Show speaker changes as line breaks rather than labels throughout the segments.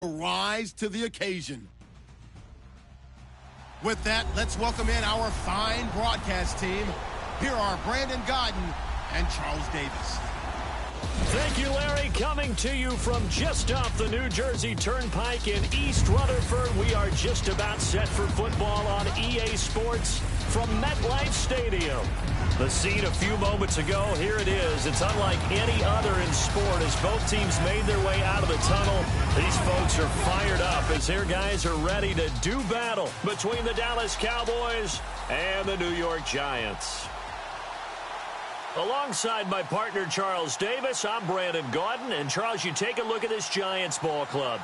rise to the occasion. With that, let's welcome in our fine broadcast team. Here are Brandon Godden and Charles Davis.
Thank you, Larry. Coming to you from just off the New Jersey Turnpike in East Rutherford. We are just about set for football on EA Sports from MetLife Stadium. The scene a few moments ago, here it is. It's unlike any other in sport as both teams made their way out of the tunnel. These folks are fired up as their guys are ready to do battle between the Dallas Cowboys and the New York Giants. Alongside my partner, Charles Davis, I'm Brandon Godden. And, Charles, you take a look at this Giants ball club.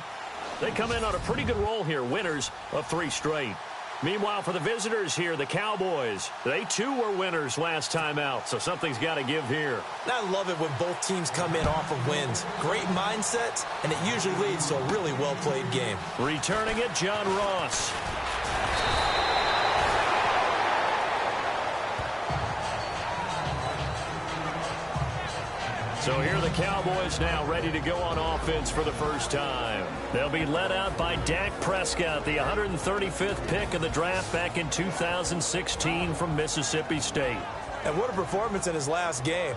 They come in on a pretty good roll here, winners of 3 straight. Meanwhile, for the visitors here, the Cowboys, they too were winners last time out, so something's got to give here.
I love it when both teams come in off of wins. Great mindsets, and it usually leads to a really well-played game.
Returning it, John Ross. So here are the Cowboys now ready to go on offense for the first time. They'll be led out by Dak Prescott, the 135th pick of the draft back in 2016 from Mississippi State.
And what a performance in his last game.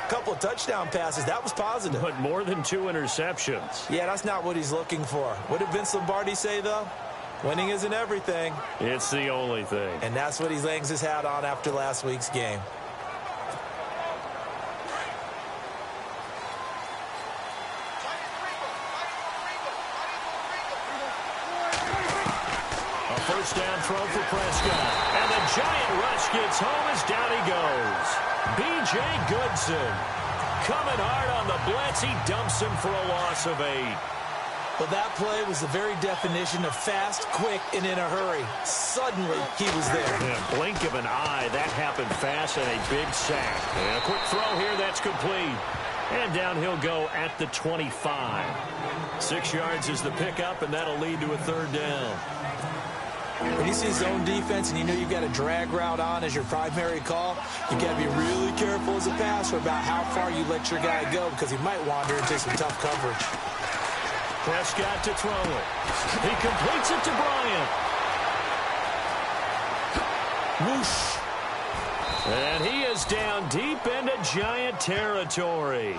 A couple of touchdown passes, that was positive.
But more than 2 interceptions.
Yeah, that's not what he's looking for. What did Vince Lombardi say, though? Winning isn't everything.
It's the only thing.
And that's what he hangs his hat on after last week's game.
First down throw for Prescott. And the giant rush gets home as down he goes. B.J. Goodson coming hard on the blitz. He dumps him for a loss of 8.
Well, that play was the very definition of fast, quick, and in a hurry. Suddenly, he was there.
In a blink of an eye, that happened fast and a big sack. And a quick throw here, that's complete. And down he'll go at the 25. 6 yards is the pickup, and that'll lead to a 3rd down.
When you see zone defense and you know you've got a drag route on as your primary call, you've got to be really careful as a passer about how far you let your guy go because he might wander into some tough coverage.
Prescott to throw it. He completes it to Bryant. Whoosh. And he is down deep into Giant territory.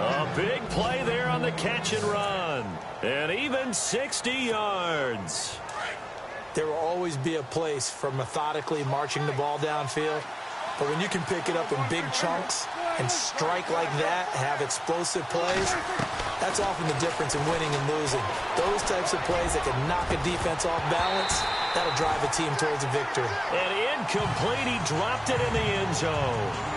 A big play there on the catch and run. And even 60 yards.
There will always be a place for methodically marching the ball downfield. But when you can pick it up in big chunks and strike like that, have explosive plays, that's often the difference in winning and losing. Those types of plays that can knock a defense off balance, that'll drive a team towards a victory.
And incomplete, he dropped it in the end zone.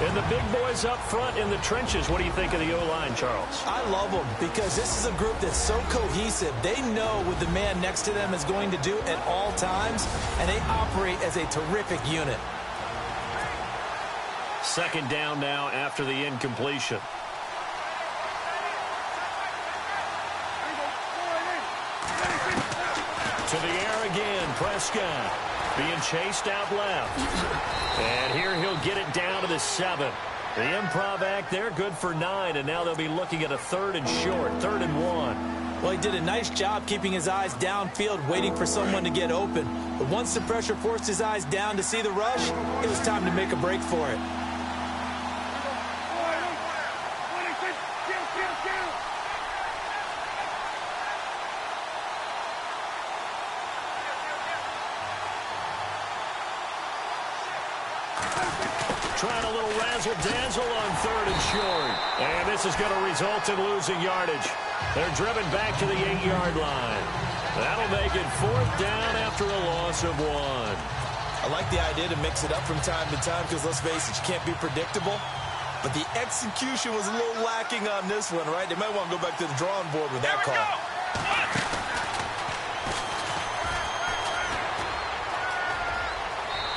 And the big boys up front in the trenches, what do you think of the O-line, Charles?
I love them because this is a group that's so cohesive. They know what the man next to them is going to do at all times, and they operate as a terrific unit.
2nd down now after the incompletion. To the air again, Prescott being chased out left. And here he'll get it down to the 7. The improv act there, good for 9, and now they'll be looking at a 3rd and short, 3rd and 1.
Well, he did a nice job keeping his eyes downfield, waiting for someone to get open. But once the pressure forced his eyes down to see the rush, it was time to make a break for it.
Trying a little razzle-dazzle on 3rd and short. And this is going to result in losing yardage. They're driven back to the 8-yard line. That'll make it 4th down after a loss of 1.
I like the idea to mix it up from time to time because, let's face it, you can't be predictable. But the execution was a little lacking on this one, right? They might want to go back to the drawing board with that call.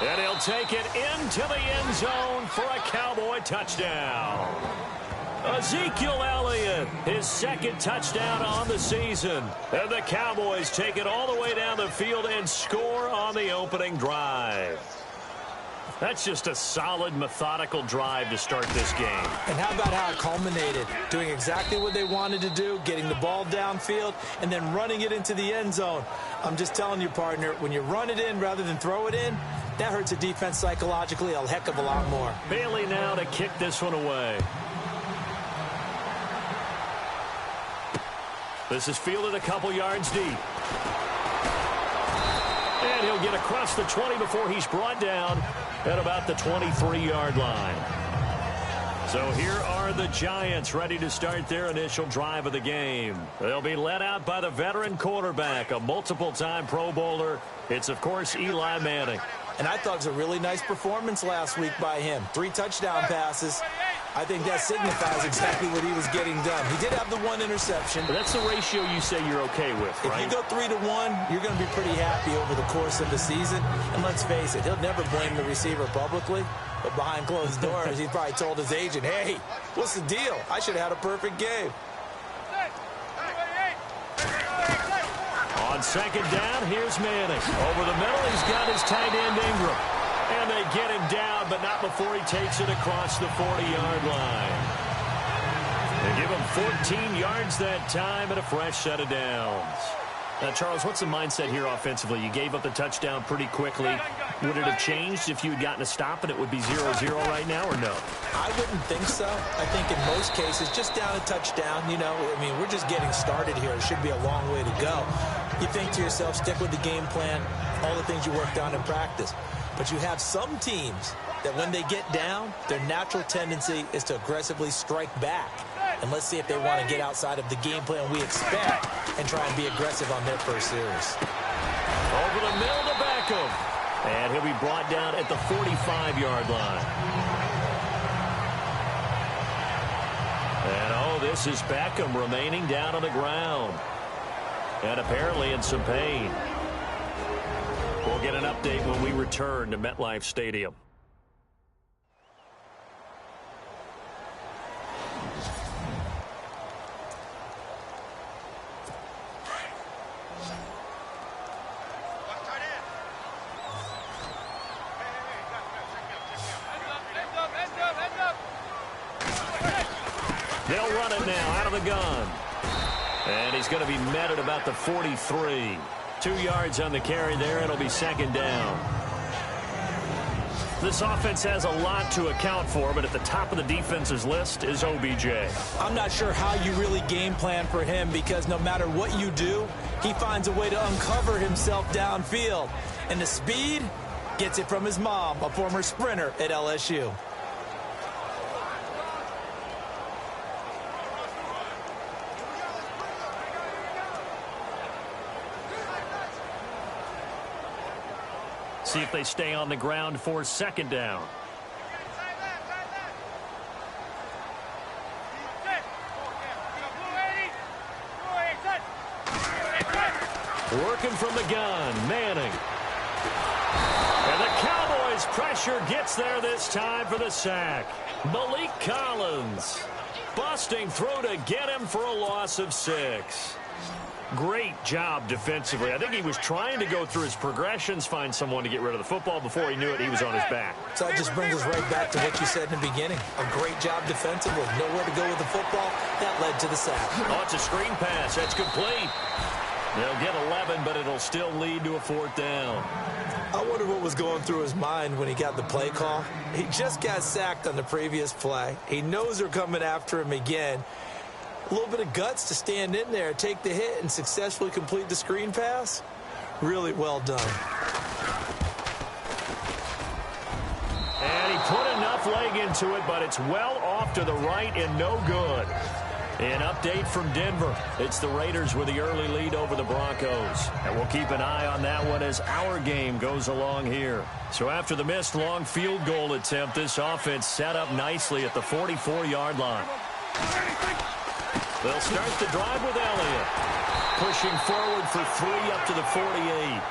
And he'll take it into the end zone for a Cowboy touchdown. Ezekiel Elliott, his 2nd touchdown on the season. And the Cowboys take it all the way down the field and score on the opening drive. That's just a solid, methodical drive to start this game.
And how about how it culminated? Doing exactly what they wanted to do, getting the ball downfield, and then running it into the end zone. I'm just telling you, partner, when you run it in rather than throw it in, that hurts a defense psychologically a heck of a lot more.
Bailey now to kick this one away. This is fielded a couple yards deep. And he'll get across the 20 before he's brought down at about the 23-yard line. So here are the Giants ready to start their initial drive of the game. They'll be led out by the veteran quarterback, a multiple-time Pro Bowler. It's, of course, Eli Manning.
And I thought it was a really nice performance last week by him. 3 touchdown passes. I think that signifies exactly what he was getting done. He did have the 1 interception.
But that's the ratio you say you're okay with, right?
If you go 3 to 1, you're going to be pretty happy over the course of the season. And let's face it, he'll never blame the receiver publicly. But behind closed doors, he's probably told his agent, hey, what's the deal? I should have had a perfect game.
On second down, here's Manning. Over the middle, he's got his tight end Ingram. And they get him down, but not before he takes it across the 40-yard line. They give him 14 yards that time and a fresh set of downs. Now, Charles, what's the mindset here offensively? You gave up the touchdown pretty quickly. Would it have changed if you had gotten a stop and it would be 0-0 right now, or no?
I wouldn't think so. I think in most cases, just down a touchdown, you know, I mean, we're just getting started here. It should be a long way to go. You think to yourself, stick with the game plan, all the things you worked on in practice. But you have some teams that when they get down, their natural tendency is to aggressively strike back. And let's see if they want to get outside of the game plan we expect and try and be aggressive on their first series.
Over the middle to Beckham. And he'll be brought down at the 45-yard line. And, oh, this is Beckham remaining down on the ground. And apparently in some pain. We'll get an update when we return to MetLife Stadium. They'll run it now out of the gun. And he's going to be met at about the 43. 2 yards on the carry there. It'll be second down. This offense has a lot to account for, but at the top of the defense's list is OBJ.
I'm not sure how you really game plan for him because no matter what you do, he finds a way to uncover himself downfield. And the speed gets it from his mom, a former sprinter at LSU.
See if they stay on the ground for second down. Working from the gun, Manning. And the Cowboys' pressure gets there this time for the sack. Malik Collins busting through to get him for a loss of 6. Great job defensively. I think he was trying to go through his progressions, find someone to get rid of the football. Before he knew it, he was on his back.
So that just brings us right back to what you said in the beginning. A great job defensively. Nowhere to go with the football. That led to the sack.
Oh, it's a screen pass. That's complete. They'll get 11, but it'll still lead to a 4th down.
I wonder what was going through his mind when he got the play call. He just got sacked on the previous play. He knows they're coming after him again. A little bit of guts to stand in there, take the hit, and successfully complete the screen pass. Really well done.
And he put enough leg into it, but it's well off to the right and no good. An update from Denver. It's the Raiders with the early lead over the Broncos. And we'll keep an eye on that one as our game goes along here. So after the missed long field goal attempt, this offense set up nicely at the 44-yard line. They'll start the drive with Elliott. Pushing forward for 3 up to the 48.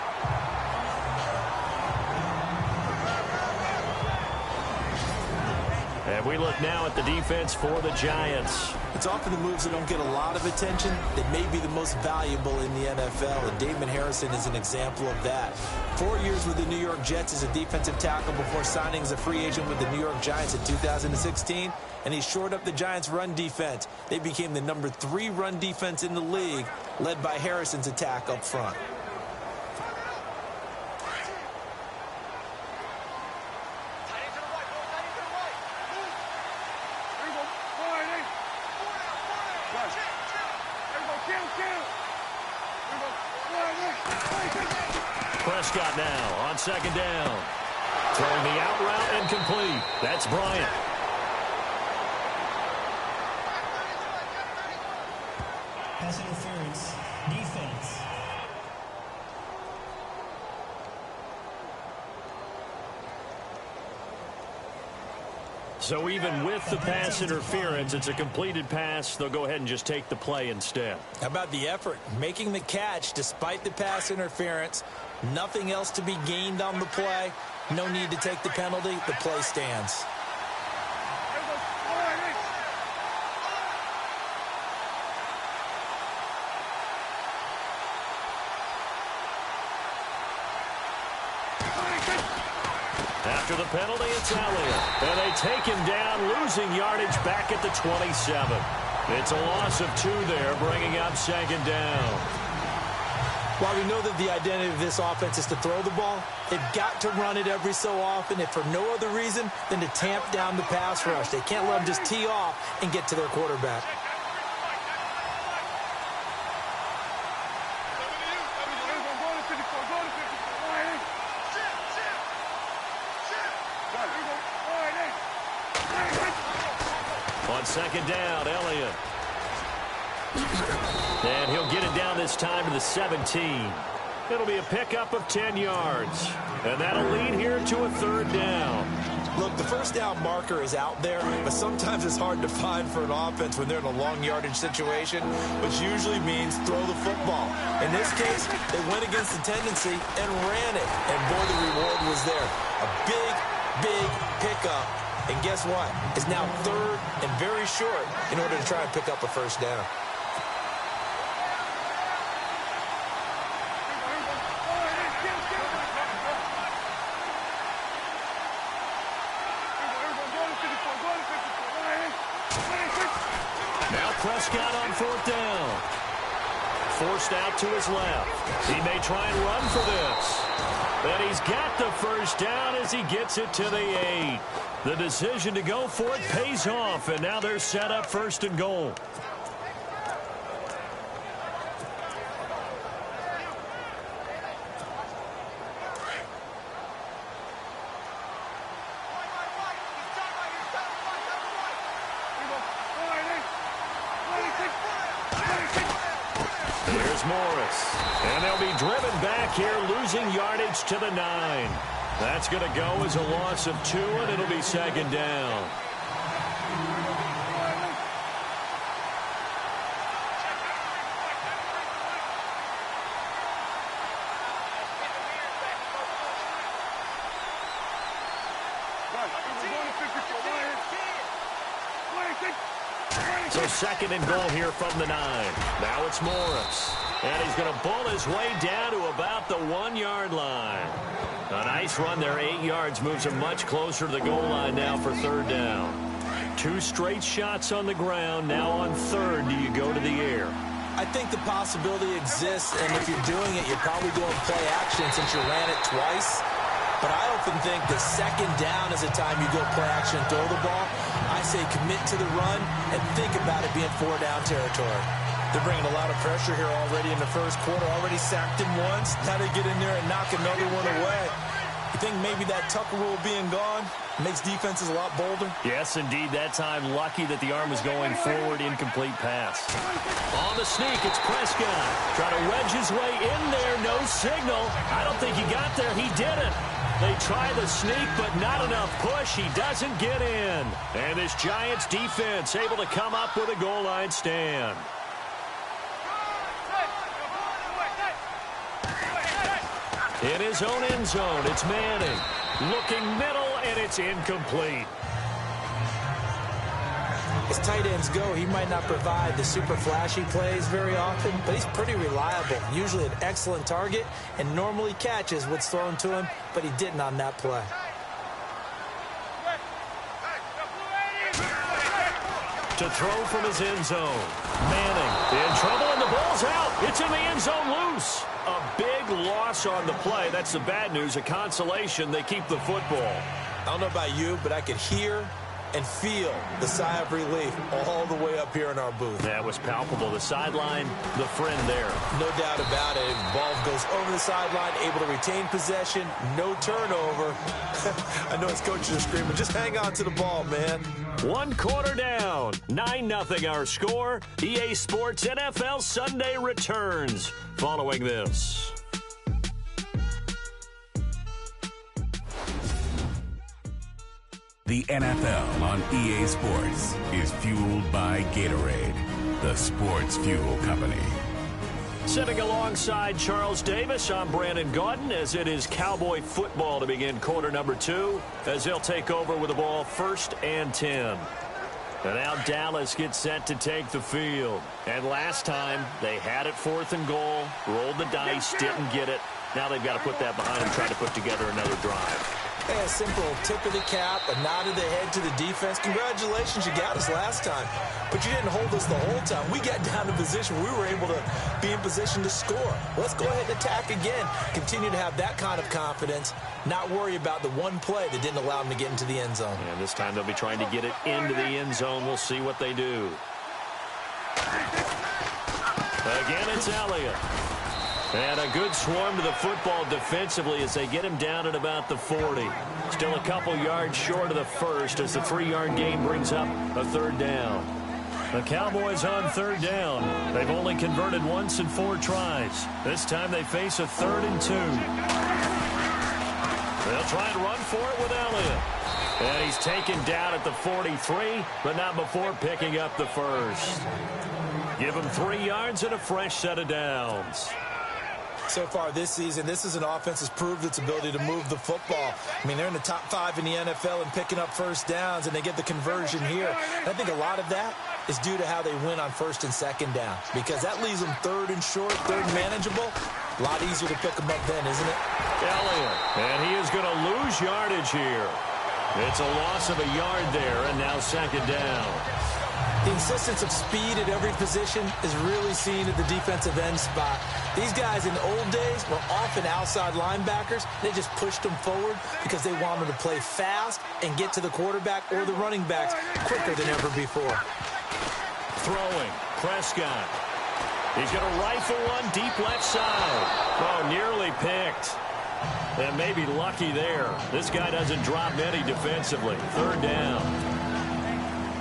And we look now at the defense for the Giants.
It's often the moves that don't get a lot of attention that may be the most valuable in the NFL, and Damon Harrison is an example of that. 4 years with the New York Jets as a defensive tackle before signing as a free agent with the New York Giants in 2016, and he shored up the Giants' run defense. They became the number 3 run defense in the league, led by Harrison's attack up front.
Prescott now on second down. Throwing the out route incomplete. That's Bryant.
Pass interference. Defense.
So even with the pass interference, it's a completed pass. They'll go ahead and just take the play instead.
How about the effort? Making the catch despite the pass interference. Nothing else to be gained on the play. No need to take the penalty. The play stands.
After the penalty, it's Elliott. And they take him down, losing yardage back at the 27. It's a loss of 2 there, bringing up second down.
While we know that the identity of this offense is to throw the ball, they've got to run it every so often, if for no other reason than to tamp down the pass rush. They can't let them just tee off and get to their quarterback.
On second down, Elliott. And he'll get it down this time to the 17. It'll be a pickup of 10 yards. And that'll lead here to a third down.
Look, the first down marker is out there, but sometimes it's hard to find for an offense when they're in a long yardage situation, which usually means throw the football. In this case, they went against the tendency and ran it. And boy, the reward was there. A big, big pickup. And guess what? It's now third and very short in order to try and pick up a first down.
Now Prescott on fourth down. Forced out to his left. He may try and run for this. But he's got the first down as he gets it to the 8. The decision to go for it pays off, and now they're set up first and goal. Here's Morris. And they'll be driven back here, losing yardage to the 9. That's going to go as a loss of 2, and it'll be second down. So second and goal here from the 9. Now it's Morris. And he's going to bull his way down to about the 1-yard line. A nice run there, 8 yards, moves him much closer to the goal line now for third down. 2 straight shots on the ground. Now on third, do you go to the air?
I think the possibility exists, and if you're doing it, you're probably going play action since you ran it twice. But I often think the second down is the time you go play action and throw the ball. I say commit to the run and think about it being 4-down territory. They're bringing a lot of pressure here already in the first quarter. Already sacked him once. Now they get in there and knock another one away. You think maybe that Tucker rule being gone makes defenses a lot bolder?
Yes, indeed. That time, lucky that the arm was going forward. Incomplete pass. On the sneak, it's Prescott. Trying to wedge his way in there. No signal. I don't think he got there. He didn't. They try the sneak, but not enough push. He doesn't get in. And this Giants defense able to come up with a goal line stand. In his own end zone, it's Manning. Looking middle, and it's incomplete.
As tight ends go, he might not provide the super flashy plays very often, but he's pretty reliable, usually an excellent target, and normally catches what's thrown to him, but he didn't on that play.
To throw from his end zone. Manning in trouble, and the ball's out. It's in the end zone loose. A big loss on the play. That's the bad news. A consolation. They keep the football.
I don't know about you, but I could hear and feel the sigh of relief all the way up here in our booth.
That was palpable. The sideline, the friend there.
No doubt about it. The ball goes over the sideline, able to retain possession, no turnover. I know his coaches are screaming, just hang on to the ball, man.
1 quarter down. 9-0 our score. EA Sports NFL Sunday returns following this.
The NFL on EA Sports is fueled by Gatorade, the sports fuel company.
Sitting alongside Charles Davis, I'm Brandon Gaudin, as it is Cowboy football to begin quarter number 2, as they'll take over with the ball 1st and 10. And now Dallas gets set to take the field. And last time, they had it 4th and goal, rolled the dice, didn't get it. Now they've got to put that behind them, try to put together another drive.
Hey, a simple tip of the cap, a nod of the head to the defense. Congratulations, you got us last time. But you didn't hold us the whole time. We got down to position. We were able to be in position to score. Let's go ahead and attack again. Continue to have that kind of confidence. Not worry about the one play that didn't allow them to get into the end zone.
And this time they'll be trying to get it into the end zone. We'll see what they do. Again, it's Elliott. And a good swarm to the football defensively as they get him down at about the 40. Still a couple yards short of the first as the 3-yard gain brings up a 3rd down. The Cowboys on 3rd down. They've only converted once in 4 tries. This time they face a 3rd and 2. They'll try and run for it with Elliott. And he's taken down at the 43, but not before picking up the first. Give him 3 yards and a fresh set of downs.
So far this season, this is an offense that's proved its ability to move the football. I mean, they're in the top 5 in the NFL and picking up first downs, and they get the conversion here. And I think a lot of that is due to how they win on 1st and 2nd down, because that leaves them 3rd and short, 3rd and manageable. A lot easier to pick them up then, isn't it?
Elliott, and he is going to lose yardage here. It's a loss of a yard there, and now 2nd down.
The insistence of speed at every position is really seen at the defensive end spot. These guys in the old days were often outside linebackers. They just pushed them forward because they wanted to play fast and get to the quarterback or the running backs quicker than ever before.
Throwing, Prescott. He's going to rifle one deep left side. Oh, nearly picked. And maybe lucky there. This guy doesn't drop many defensively. 3rd down.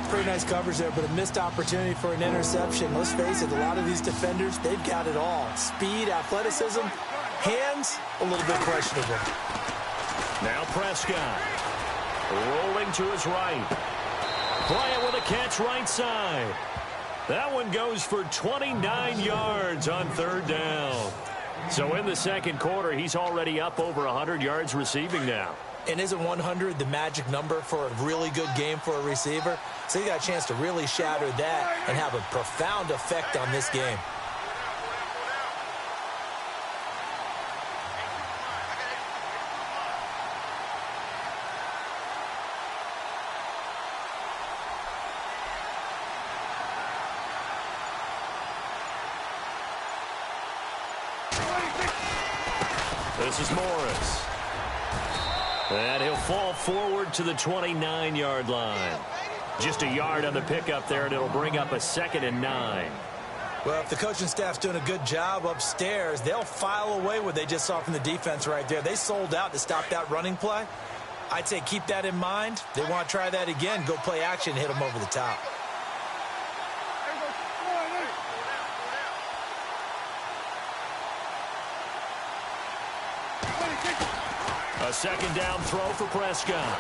Pretty nice coverage there, but a missed opportunity for an interception. Let's face it, a lot of these defenders, they've got it all. Speed, athleticism, hands, a little bit questionable.
Now Prescott. Rolling to his right. Bryant with a catch right side. That one goes for 29 yards on 3rd down. So in the 2nd quarter, he's already up over 100 yards receiving now.
And isn't 100 the magic number for a really good game for a receiver? So he got a chance to really shatter that and have a profound effect on this game.
This is Morris. And he'll fall forward to the 29-yard line. Just a yard on the pickup there, and it'll bring up a 2nd and 9.
Well, if the coaching staff's doing a good job upstairs, they'll file away what they just saw from the defense right there. They sold out to stop that running play. I'd say keep that in mind. They want to try that again. Go play action, hit them over the top.
A 2nd down throw for Prescott.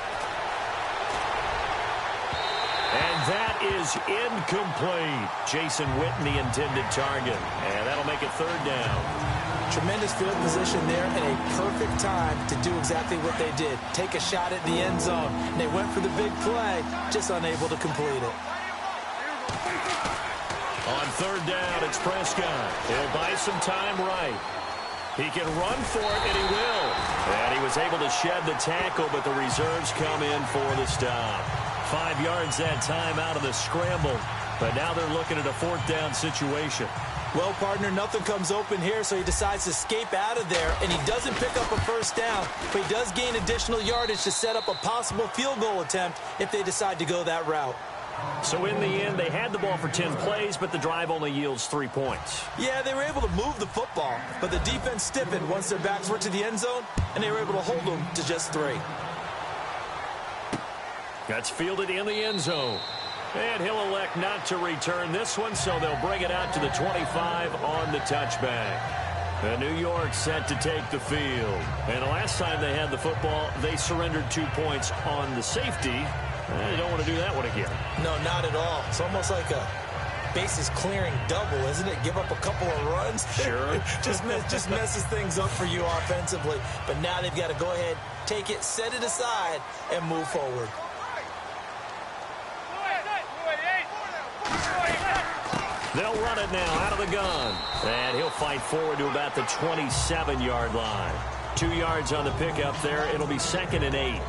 And that is incomplete. Jason Witten, the intended target. And that'll make it 3rd down.
Tremendous field position there and a perfect time to do exactly what they did. Take a shot at the end zone. And they went for the big play, just unable to complete it.
On third down, it's Prescott. He'll buy some time right. He can run for it, and he will. And he was able to shed the tackle, but the reserves come in for the stop. 5 yards that time out of the scramble. But now they're looking at a fourth down situation.
Well, partner, nothing comes open here, so he decides to escape out of there, and he doesn't pick up a first down, but he does gain additional yardage to set up a possible field goal attempt if they decide to go that route.
So in the end, they had the ball for 10 plays, but the drive only yields 3 points.
Yeah, they were able to move the football, but the defense stiffened once their backs were to the end zone, and they were able to hold them to just 3.
That's fielded in the end zone. And he'll elect not to return this one, so they'll bring it out to the 25 on the touchback. And New York set to take the field. And the last time they had the football, they surrendered 2 points on the safety. They don't want to do that one again.
No, not at all. It's almost like a bases clearing double, isn't it? Give up a couple of runs.
Sure.
just messes things up for you offensively. But now they've got to go ahead, take it, set it aside, and move forward.
They'll run it now out of the gun. And he'll fight forward to about the 27-yard line. 2 yards on the pickup there. It'll be 2nd and 8.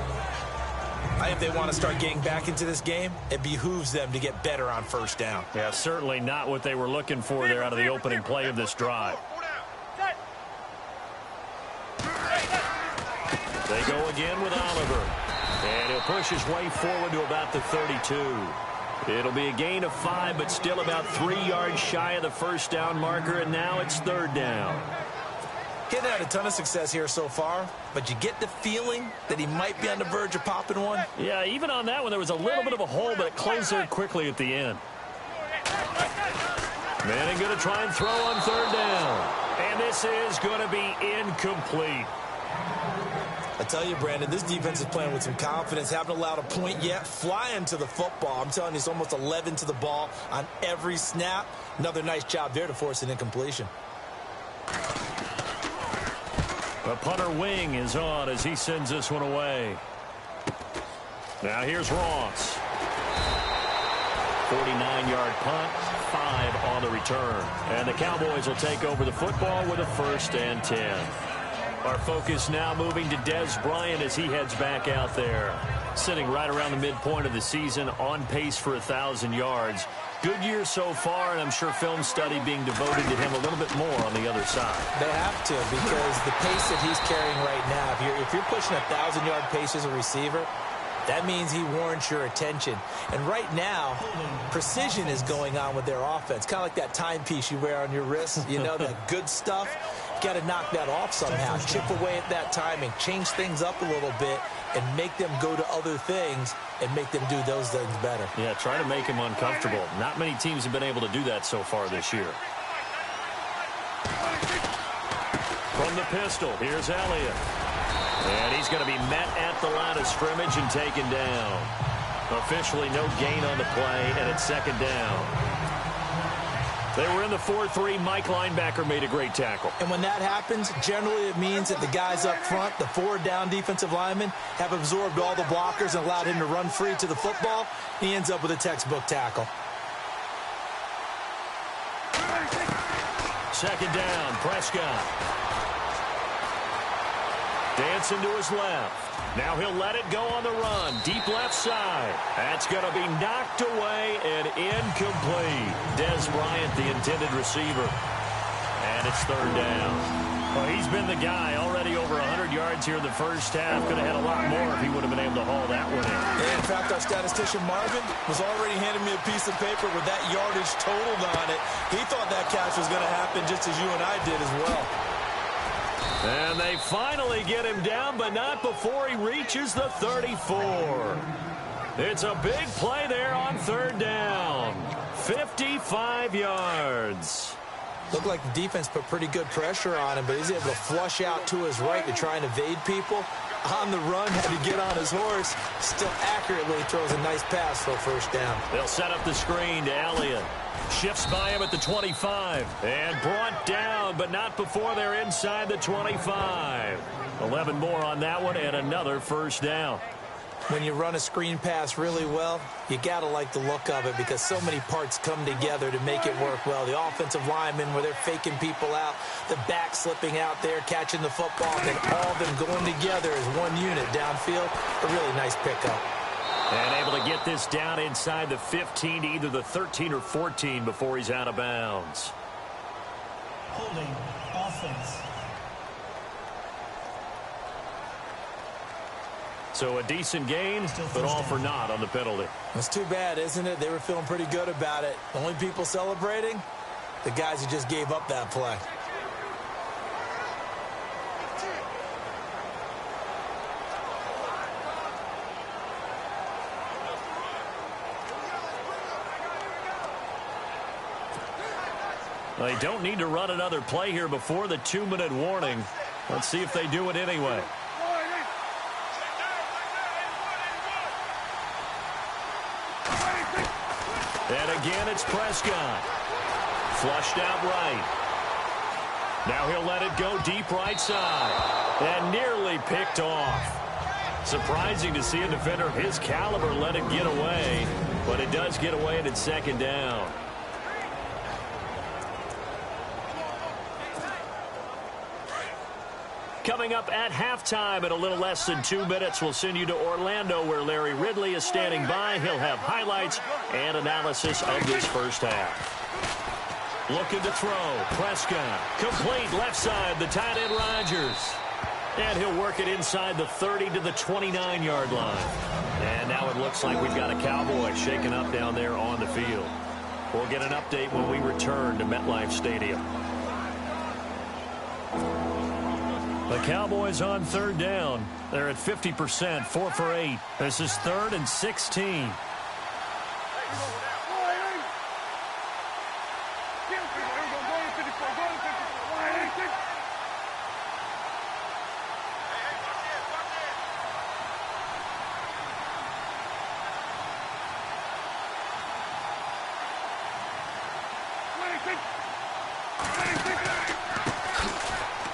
I think they want to start getting back into this game. It behooves them to get better on first down.
Yeah, certainly not what they were looking for there out of the opening play of this drive. They go again with Oliver. And he'll push his way forward to about the 32. It'll be a gain of 5, but still about 3 yards shy of the first down marker, and now it's 3rd down.
He hasn't had a ton of success here so far, but you get the feeling that he might be on the verge of popping one.
Yeah, even on that one, there was a little bit of a hole, but it closed there quickly at the end. Manning going to try and throw on 3rd down. And this is going to be incomplete.
I tell you, Brandon, this defense is playing with some confidence. Haven't allowed a point yet. Flying to the football. I'm telling you, it's almost 11 to the ball on every snap. Another nice job there to force an incompletion.
The punter wing is on as he sends this one away. Now here's Ross. 49-yard punt, 5 on the return. And the Cowboys will take over the football with a 1st and 10. Our focus now moving to Dez Bryant as he heads back out there. Sitting right around the midpoint of the season, on pace for 1,000 yards. Good year so far, and I'm sure film study being devoted to him a little bit more on the other side.
They have to, because the pace that he's carrying right now, if you're pushing a 1,000-yard pace as a receiver, that means he warrants your attention. And right now, precision is going on with their offense. Kind of like that timepiece you wear on your wrist, you know, that good stuff. Got to knock that off somehow. Chip away at that timing, change things up a little bit, and make them go to other things and make them do those things better.
Yeah, try to make him uncomfortable. Not many teams have been able to do that so far this year. From the pistol, here's Elliott. And he's going to be met at the line of scrimmage and taken down. Officially no gain on the play, and it's 2nd down. They were in the 4-3. Mike linebacker made a great tackle.
And when that happens, generally it means that the guys up front, the 4 down defensive linemen, have absorbed all the blockers and allowed him to run free to the football. He ends up with a textbook tackle.
2nd down, Prescott. Dancing to his left. Now he'll let it go on the run. Deep left side. That's going to be knocked away and incomplete. Dez Bryant, the intended receiver. And it's 3rd down. Well, he's been the guy. Already over 100 yards here in the first half. Could have had a lot more if he would have been able to haul that one in.
In fact, our statistician Marvin was already handing me a piece of paper with that yardage totaled on it. He thought that catch was going to happen just as you and I did as well.
And they finally get him down, but not before he reaches the 34. It's a big play there on 3rd down. 55 yards.
Looked like the defense put pretty good pressure on him, but he's able to flush out to his right to try and evade people. On the run, had to get on his horse. Still accurately throws a nice pass for a 1st down.
They'll set up the screen to Elliott. Shifts by him at the 25. And brought down, but not before they're inside the 25. 11 more on that one and another 1st down.
When you run a screen pass really well, you got to like the look of it because so many parts come together to make it work well. The offensive linemen, where they're faking people out, the back slipping out there, catching the football, and all of them going together as one unit downfield. A really nice pickup.
And able to get this down inside the 15 to either the 13 or 14 before he's out of bounds.
Holding offense.
So a decent gain, but all for naught on the penalty.
That's too bad, isn't it? They were feeling pretty good about it. The only people celebrating, the guys who just gave up that play.
They don't need to run another play here before the 2-minute warning. Let's see if they do it anyway. And again, it's Prescott. Flushed out right. Now he'll let it go deep right side. And nearly picked off. Surprising to see a defender of his caliber let it get away. But it does get away and it's second down. Coming up at halftime in a little less than 2 minutes, we'll send you to Orlando where Larry Ridley is standing by. He'll have highlights and analysis of this first half. Looking to throw. Prescott. Complete left side, the tight end Rodgers. And he'll work it inside the 30 to the 29-yard line. And now it looks like we've got a Cowboy shaken up down there on the field. We'll get an update when we return to MetLife Stadium. The Cowboys on third down. They're at 50%, 4 for 8. This is 3rd and 16.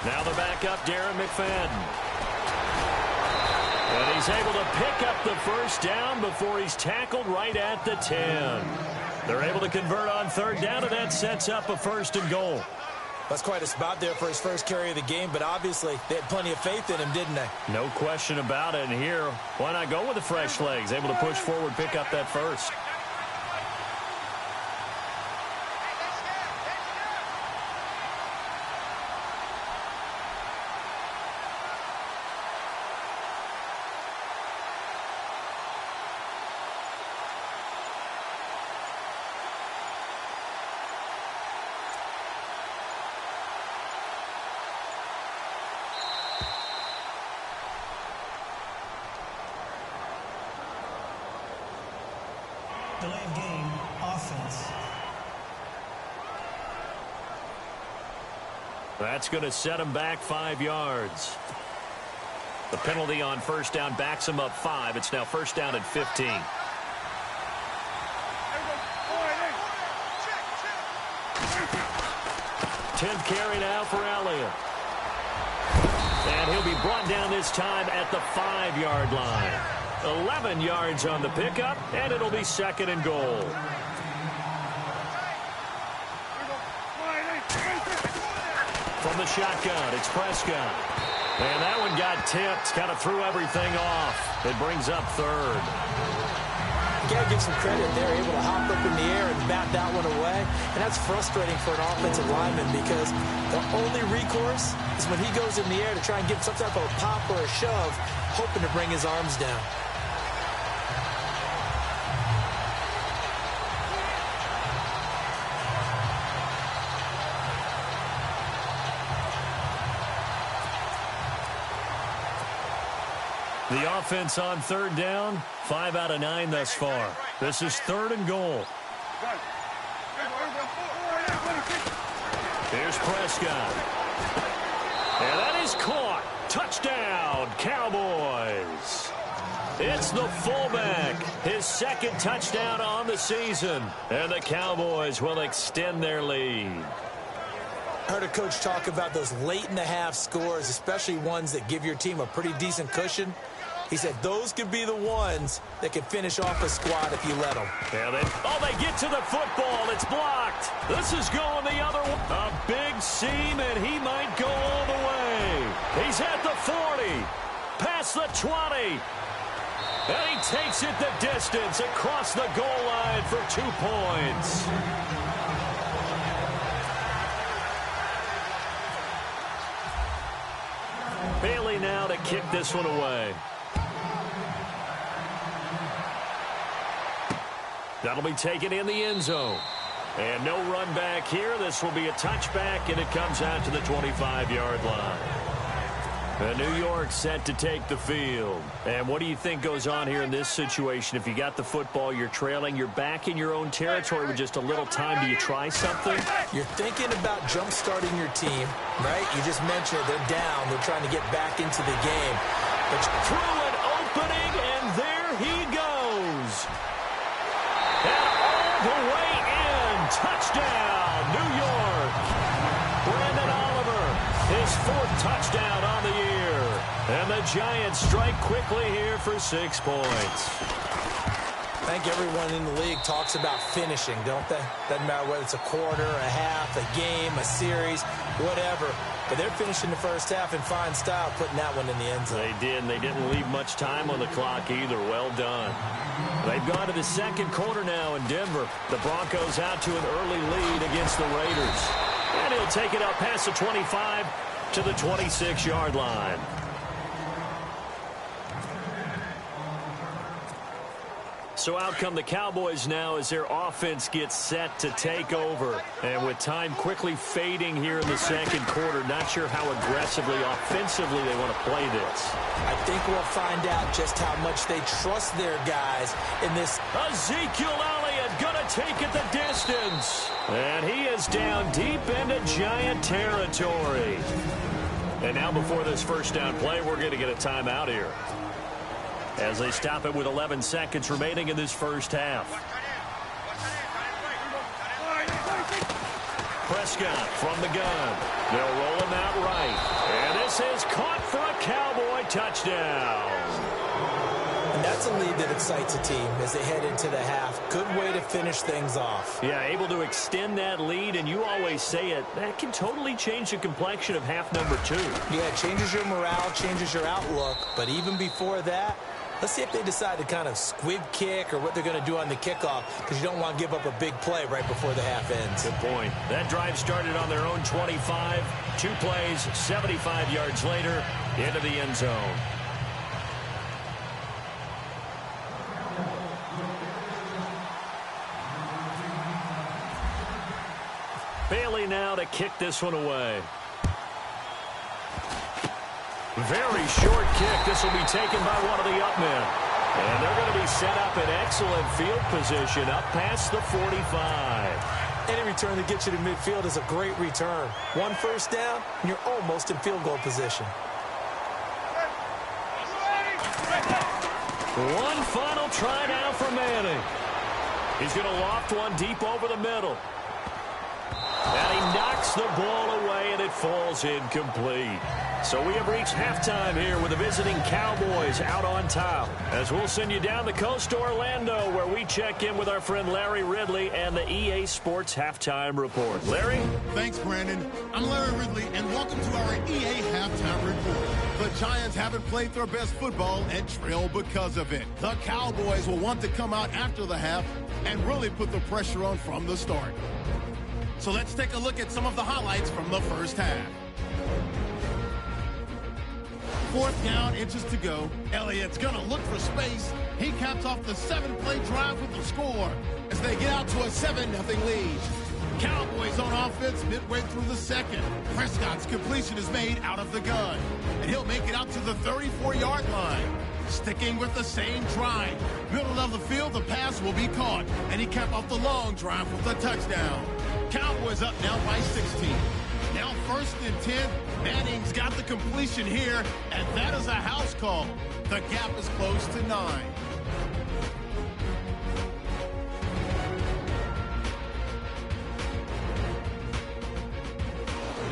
Now the backup, Darren McFadden. And he's able to pick up the first down before he's tackled right at the 10. They're able to convert on third down, and that sets up a 1st and goal.
That's quite a spot there for his first carry of the game, but obviously they had plenty of faith in him, didn't they?
No question about it. And here, why not go with the fresh legs? Able to push forward, pick up that first.
Delay of game, offense.
That's going to set him back 5 yards. The penalty on first down backs him up 5. It's now first down at 15. 10th carry now for Elliott. And he'll be brought down this time at the 5-yard line. 11 yards on the pickup, and it'll be 2nd and goal. From the shotgun, it's Prescott. And that one got tipped, kind of threw everything off. It brings up 3rd.
You got to give some credit. They're able to hop up in the air and bat that one away. And that's frustrating for an offensive lineman because the only recourse is when he goes in the air to try and give some type of a pop or a shove, hoping to bring his arms down.
The offense on third down, 5 out of 9 thus far. This is 3rd and goal. Here's Prescott. And that is caught. Touchdown, Cowboys. It's the fullback. His 2nd touchdown on the season. And the Cowboys will extend their lead.
I heard a coach talk about those late-in-the-half scores, especially ones that give your team a pretty decent cushion. He said those could be the ones that can finish off a squad if you let them.
Yeah, they get to the football. It's blocked. This is going the other way. A big seam, and he might go all the way. He's at the 40, past the 20. And he takes it the distance across the goal line for 2 points. Bailey now to kick this one away. That'll be taken in the end zone. And no run back here. This will be a touchback, and it comes out to the 25-yard line. New York set to take the field. And what do you think goes on here in this situation? If you got the football, you're trailing, you're back in your own territory with just a little time. Do you try something?
You're thinking about jump-starting your team, right? You just mentioned it. They're down. They're trying to get back into the game. But
through an opening, and there he goes. And all the way in. Touchdown, New York. Brandon Oliver, his 4th touchdown on the year. And the Giants strike quickly here for 6 points.
I think everyone in the league talks about finishing, don't they? Doesn't matter whether it's a quarter, a half, a game, a series, whatever. But they're finishing the first half in fine style, putting that one in the end zone.
They did, and they didn't leave much time on the clock either. Well done. They've gone to the second quarter now in Denver. The Broncos out to an early lead against the Raiders. And he'll take it up past the 25 to the 26-yard line. So out come the Cowboys now as their offense gets set to take over. And with time quickly fading here in the second quarter, not sure how aggressively, offensively they want to play this.
I think we'll find out just how much they trust their guys in this.
Ezekiel Elliott going to take it the distance. And he is down deep into Giant territory. And now before this first down play, we're going to get a timeout here, as they stop it with 11 seconds remaining in this first half. Prescott from the gun. They'll roll him out right. And this is caught for a Cowboy touchdown.
And that's a lead that excites a team as they head into the half. Good way to finish things off.
Yeah, able to extend that lead, and you always say it, that can totally change the complexion of half number 2.
Yeah, it changes your morale, changes your outlook. But even before that, let's see if they decide to kind of squib kick or what they're going to do on the kickoff, because you don't want to give up a big play right before the half ends.
Good point. That drive started on their own 25. 2 plays, 75 yards later, into the end zone. Bailey now to kick this one away. Very short kick. This will be taken by one of the up men. And they're going to be set up in excellent field position up past the 45.
Any return that gets you to midfield is a great return. 1 first down, and you're almost in field goal position.
One final try now for Manning. He's going to loft one deep over the middle. And he knocks the ball away, and it falls incomplete. So we have reached halftime here with the visiting Cowboys out on top, as we'll send you down the coast to Orlando, where we check in with our friend Larry Ridley and the EA Sports Halftime Report. Larry?
Thanks, Brandon. I'm Larry Ridley, and welcome to our EA Halftime Report. The Giants haven't played their best football and trail because of it. The Cowboys will want to come out after the half and really put the pressure on from the start. So let's take a look at some of the highlights from the first half. 4th down, inches to go. Elliott's going to look for space. He caps off the 7-play drive with the score as they get out to a 7-0 lead. Cowboys on offense midway through the second. Prescott's completion is made out of the gun, and he'll make it out to the 34-yard line. Sticking with the same drive. Middle of the field, the pass will be caught, and he capped off the long drive with a touchdown. Cowboys up now by 16. Now 1st and 10. Manning's got the completion here, and that is a house call. The gap is close to 9.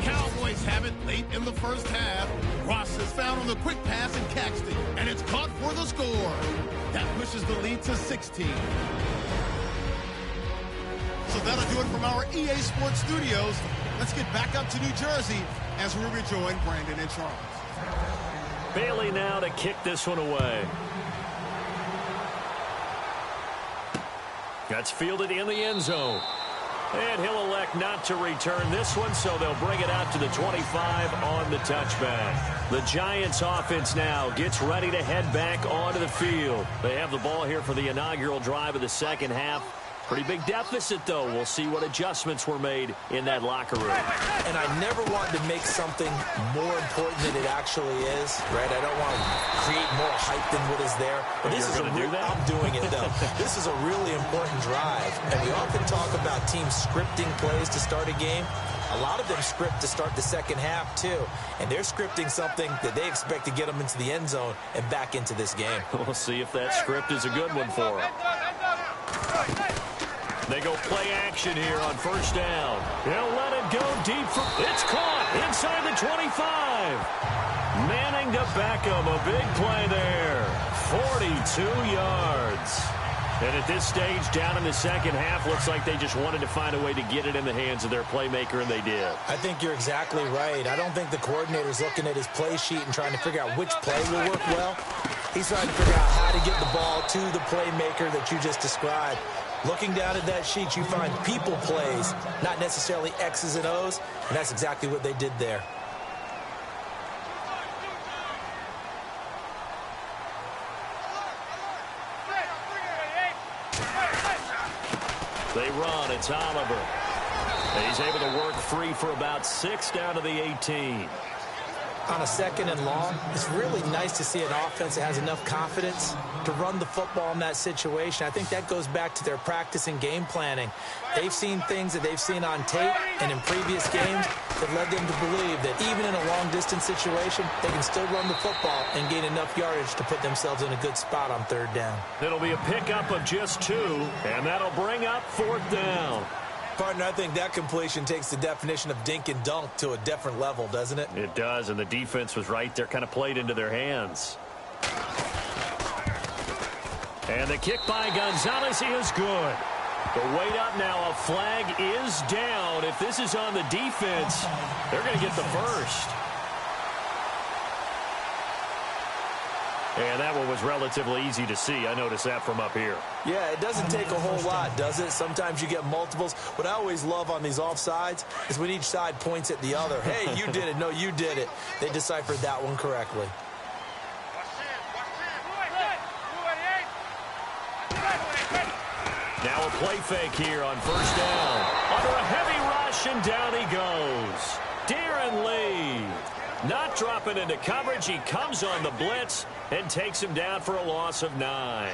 Cowboys have it Late in the first half, Ross is found on the quick pass in Caxton, and it's caught for the score. That pushes the lead to 16. So that'll do it from our EA Sports Studios. Let's get back up to New Jersey as we rejoin Brandon and Charles.
Bailey now to kick this one away. That's fielded in the end zone. And he'll elect not to return this one, so they'll bring it out to the 25 on the touchback. The Giants offense now gets ready to head back onto the field. They have the ball here for the inaugural drive of the second half. Pretty big deficit, though. We'll see what adjustments were made in that locker room.
And I never want to make something more important than it actually is, right? I don't want to create more hype than what is there. But this is I'm doing it, though. This is a really important drive. And we often talk about teams scripting plays to start a game. A lot of them script to start the second half, too. And they're scripting something that they expect to get them into the end zone and back into this game.
We'll see if that script is a good one for them. They go play action here on first down. He'll let it go deep. It's caught inside the 25. Manning to Beckham. A big play there. 42 yards. And at this stage, down in the second half, looks like they just wanted to find a way to get it in the hands of their playmaker, and they did.
I think you're exactly right. I don't think the coordinator's looking at his play sheet and trying to figure out which play will work well. He's trying to figure out how to get the ball to the playmaker that you just described. Looking down at that sheet, you find people plays, not necessarily X's and O's, and that's exactly what they did there.
They run. It's Oliver. He's able to work free for about 6 down to the 18.
On a second and long, it's really nice to see an offense that has enough confidence to run the football in that situation. I think that goes back to their practice and game planning. They've seen things that they've seen on tape and in previous games that led them to believe that even in a long-distance situation, they can still run the football and gain enough yardage to put themselves in a good spot on third down.
It'll be a pickup of just 2, and that'll bring up fourth down.
Partner, I think that completion takes the definition of dink and dunk to a different level, doesn't it?
It does, and the defense was right there, kind of played into their hands. And the kick by Gonzalez is good. The weight up now, a flag is down. If this is on the defense, they're going to get the first. And that one was relatively easy to see. I noticed that from up here.
Yeah, it doesn't take a whole lot, does it? Sometimes you get multiples. What I always love on these offsides is when each side points at the other. Hey, you did it. No, you did it. They deciphered that one correctly.
Now a play fake here on first down. Under a heavy rush, and down he goes. Darren Lee. Not dropping into coverage. He comes on the blitz and takes him down for a loss of 9.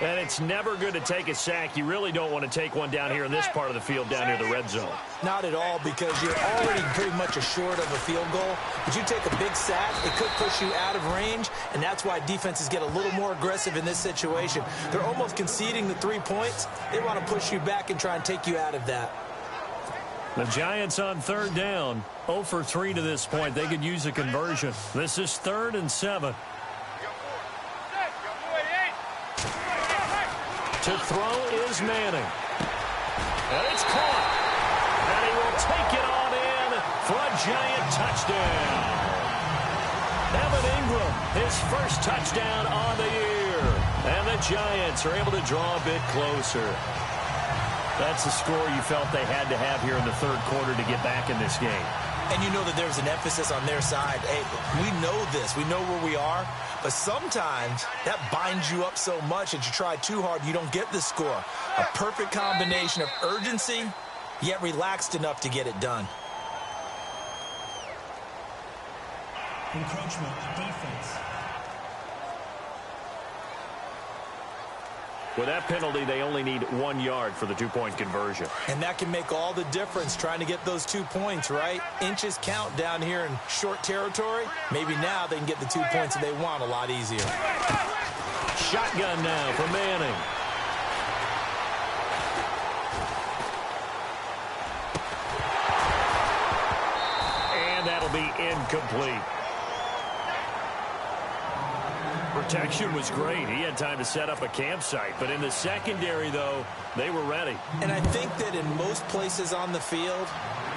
And it's never good to take a sack. You really don't want to take one down here in this part of the field down near the red zone.
Not at all, because you're already pretty much assured of a field goal. But you take a big sack, it could push you out of range, and that's why defenses get a little more aggressive in this situation. They're almost conceding the 3 points. They want to push you back and try and take you out of that.
The Giants on third down, 0 for 3 to this point. They could use a conversion. This is 3rd and 7. To throw is Manning. And it's caught. And he will take it on in for a Giant touchdown. Evan Ingram, his first touchdown on the year. And the Giants are able to draw a bit closer. That's the score you felt they had to have here in the third quarter to get back in this game.
And you know that there's an emphasis on their side. Hey, we know this. We know where we are. But sometimes that binds you up so much that you try too hard, you don't get the score. A perfect combination of urgency, yet relaxed enough to get it done.
Encroachment, defense.
With that penalty, they only need 1 yard for the 2-point conversion.
And that can make all the difference trying to get those 2 points, right? Inches count down here in short territory. Maybe now they can get the 2 points that they want a lot easier.
Shotgun now for Manning. that'll be incomplete. Protection was great. He had time to set up a campsite. But in the secondary, though, they were ready.
And I think that in most places on the field,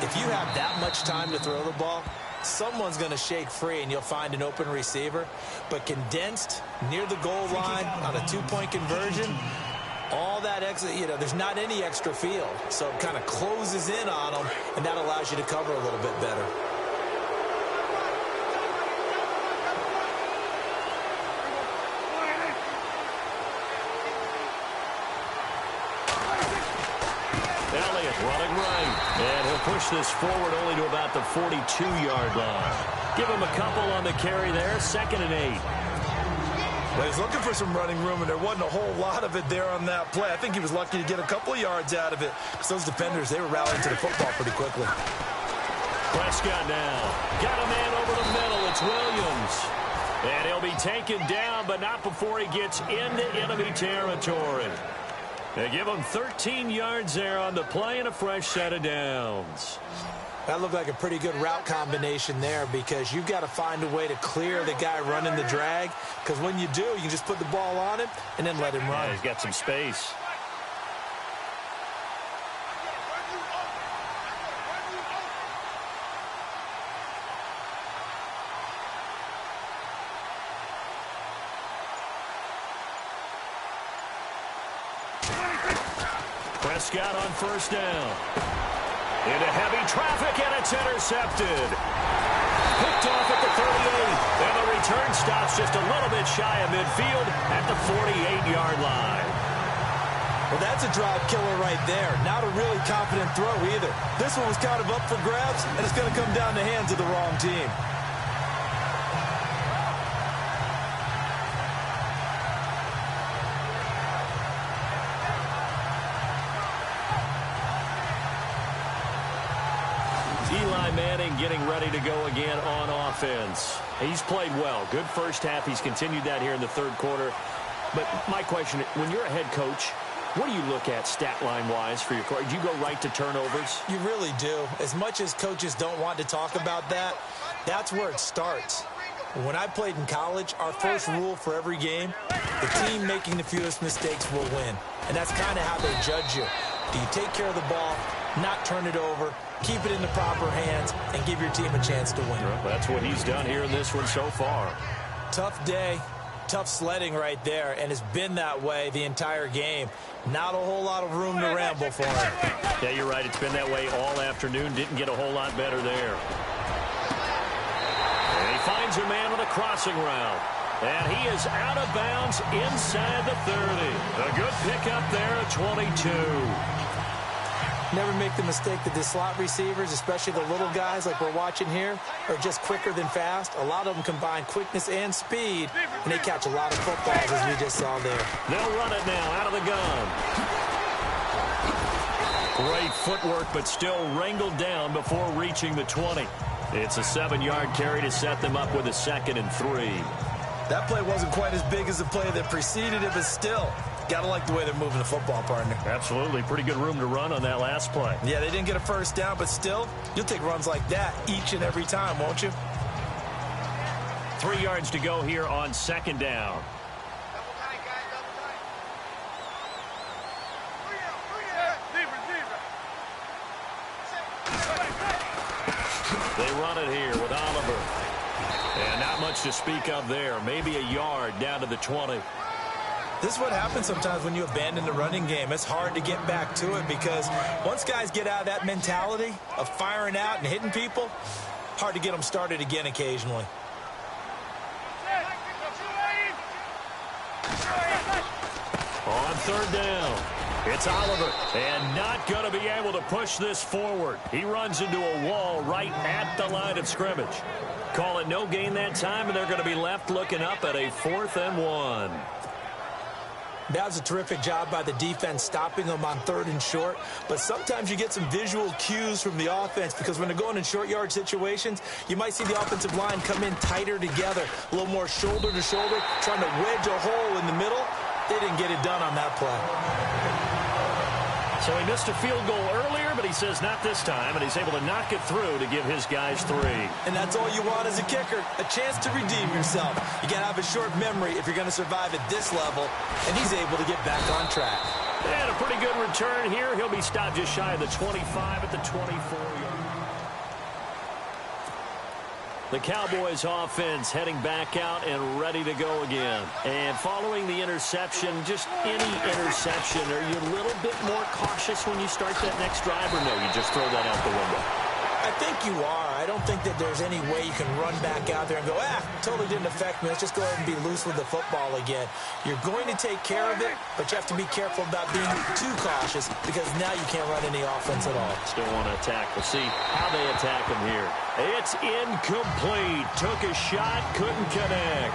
if you have that much time to throw the ball, someone's going to shake free and you'll find an open receiver. But condensed near the goal line on a two-point conversion, all that extra, there's not any extra field. So it kind of closes in on them, and that allows you to cover a little bit better.
Running right, and he'll push this forward only to about the 42-yard line. Give him a couple on the carry there, 2nd and 8.
Well, he's looking for some running room, and there wasn't a whole lot of it there on that play. I think he was lucky to get a couple of yards out of it, because those defenders, they were rallying to the football pretty quickly.
Prescott now. Got a man over the middle. It's Williams. And he'll be taken down, but not before he gets into enemy territory. They give him 13 yards there on the play and a fresh set of downs.
That looked like a pretty good route combination there, because you've got to find a way to clear the guy running the drag, because when you do, you can just put the ball on him and then let him run.
Yeah, he's got some space. Prescott on 1st down. Into heavy traffic, and it's intercepted. Picked off at the 38. And the return stops just a little bit shy of midfield at the 48-yard line.
Well, that's a drive killer right there. Not a really confident throw either. This one was kind of up for grabs, and it's going to come down the hands of the wrong team.
Getting ready to go again on offense. He's played well. Good first half. He's continued that here in the 3rd quarter. But my question, when you're a head coach, what do you look at stat line-wise for your coach? Do you go right to turnovers?
You really do. As much as coaches don't want to talk about that, that's where it starts. When I played in college, our first rule for every game, the team making the fewest mistakes will win. And that's kind of how they judge you. Do you take care of the ball, not turn it over, keep it in the proper hands, and give your team a chance to win?
Well, that's what he's done here in this one so far.
Tough day, tough sledding right there, and it's been that way the entire game. Not a whole lot of room to ramble for him.
Yeah, you're right. It's been that way all afternoon. Didn't get a whole lot better there. And he finds a man on a crossing route. And he is out of bounds inside the 30. A good pickup there at 22.
Never make the mistake that the slot receivers, especially the little guys like we're watching here, are just quicker than fast. A lot of them combine quickness and speed, and they catch a lot of footballs, as we just saw there.
They'll run it now out of the gun. Great footwork, but still wrangled down before reaching the 20. It's a 7-yard carry to set them up with a 2nd and 3.
That play wasn't quite as big as the play that preceded it, but still, got to like the way they're moving the football, partner.
Absolutely. Pretty good room to run on that last play.
Yeah, they didn't get a first down, but still, you'll take runs like that each and every time, won't you?
3 yards to go here on 2nd down. They run it here with Oliver. And not much to speak of there. Maybe a yard down to the 20.
This is what happens sometimes when you abandon the running game. It's hard to get back to it, because once guys get out of that mentality of firing out and hitting people, hard to get them started again occasionally.
On 3rd down, it's Oliver, and not going to be able to push this forward. He runs into a wall right at the line of scrimmage. Call it no gain that time, and they're going to be left looking up at a 4th and 1.
That was a terrific job by the defense stopping them on 3rd and short. But sometimes you get some visual cues from the offense, because when they're going in short yard situations, you might see the offensive line come in tighter together, a little more shoulder to shoulder, trying to wedge a hole in the middle. They didn't get it done on that play.
So he missed a field goal earlier, but he says not this time, and he's able to knock it through to give his guys 3.
And that's all you want as a kicker, a chance to redeem yourself. You got to have a short memory if you're going to survive at this level, and he's able to get back on track.
And a pretty good return here. He'll be stopped just shy of the 25 at the 24-yard. The Cowboys offense heading back out and ready to go again. And following the interception, just any interception, are you a little bit more cautious when you start that next drive, or no, you just throw that out the window?
I think you are. I don't think that there's any way you can run back out there and go, totally didn't affect me. Let's just go ahead and be loose with the football again. You're going to take care of it, but you have to be careful about being too cautious because now you can't run any offense at all.
Still want to attack. We'll see how they attack him here. It's incomplete. Took a shot, couldn't connect.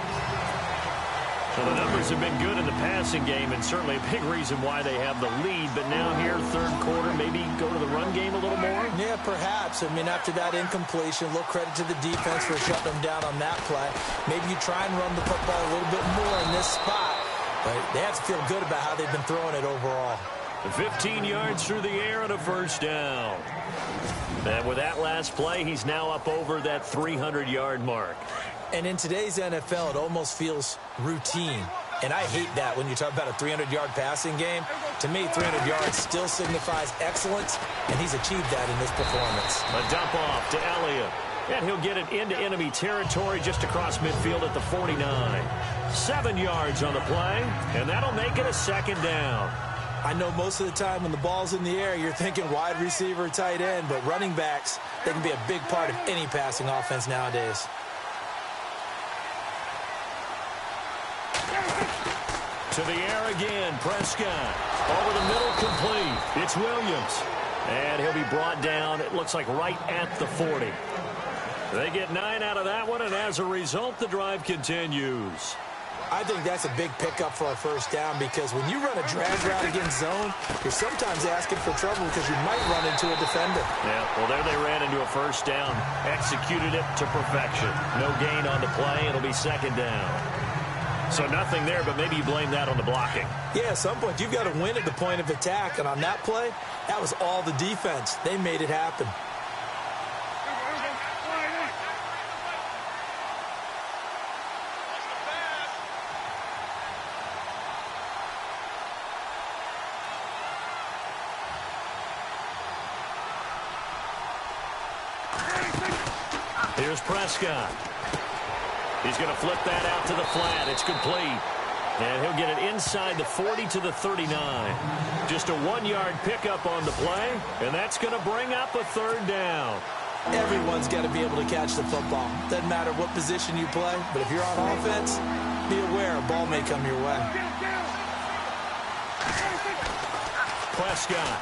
Well, the numbers have been good in the passing game, and certainly a big reason why they have the lead. But now here, third quarter, maybe go to the run game a little more?
Yeah, perhaps. I mean, after that incompletion, a little credit to the defense for shutting them down on that play. Maybe you try and run the football a little bit more in this spot. But they have to feel good about how they've been throwing it overall.
15 yards through the air and a first down. And with that last play, he's now up over that 300-yard mark.
And in today's NFL, it almost feels routine. And I hate that when you talk about a 300-yard passing game. To me, 300 yards still signifies excellence, and he's achieved that in this performance.
A dump off to Elliott. And he'll get it into enemy territory just across midfield at the 49. 7 yards on the play, and that'll make it a second down.
I know most of the time when the ball's in the air, you're thinking wide receiver, tight end, but running backs, they can be a big part of any passing offense nowadays.
To the air again, Prescott. Over the middle, complete. It's Williams. And he'll be brought down, it looks like right at the 40. They get 9 out of that one, and as a result, the drive continues.
I think that's a big pickup for a first down because when you run a drag route against zone, you're sometimes asking for trouble because you might run into a defender.
Yeah, well, there they ran into a first down. Executed it to perfection. No gain on the play. It'll be second down. So nothing there, but maybe you blame that on the blocking.
Yeah, at some point, you've got to win at the point of attack. And on that play, that was all the defense. They made it happen.
Here's Prescott. He's going to flip that out to the flat. It's complete. And he'll get it inside the 40 to the 39. Just a 1-yard pickup on the play, and that's going to bring up a third down.
Everyone's got to be able to catch the football. Doesn't matter what position you play, but if you're on offense, be aware a ball may come your way.
Prescott.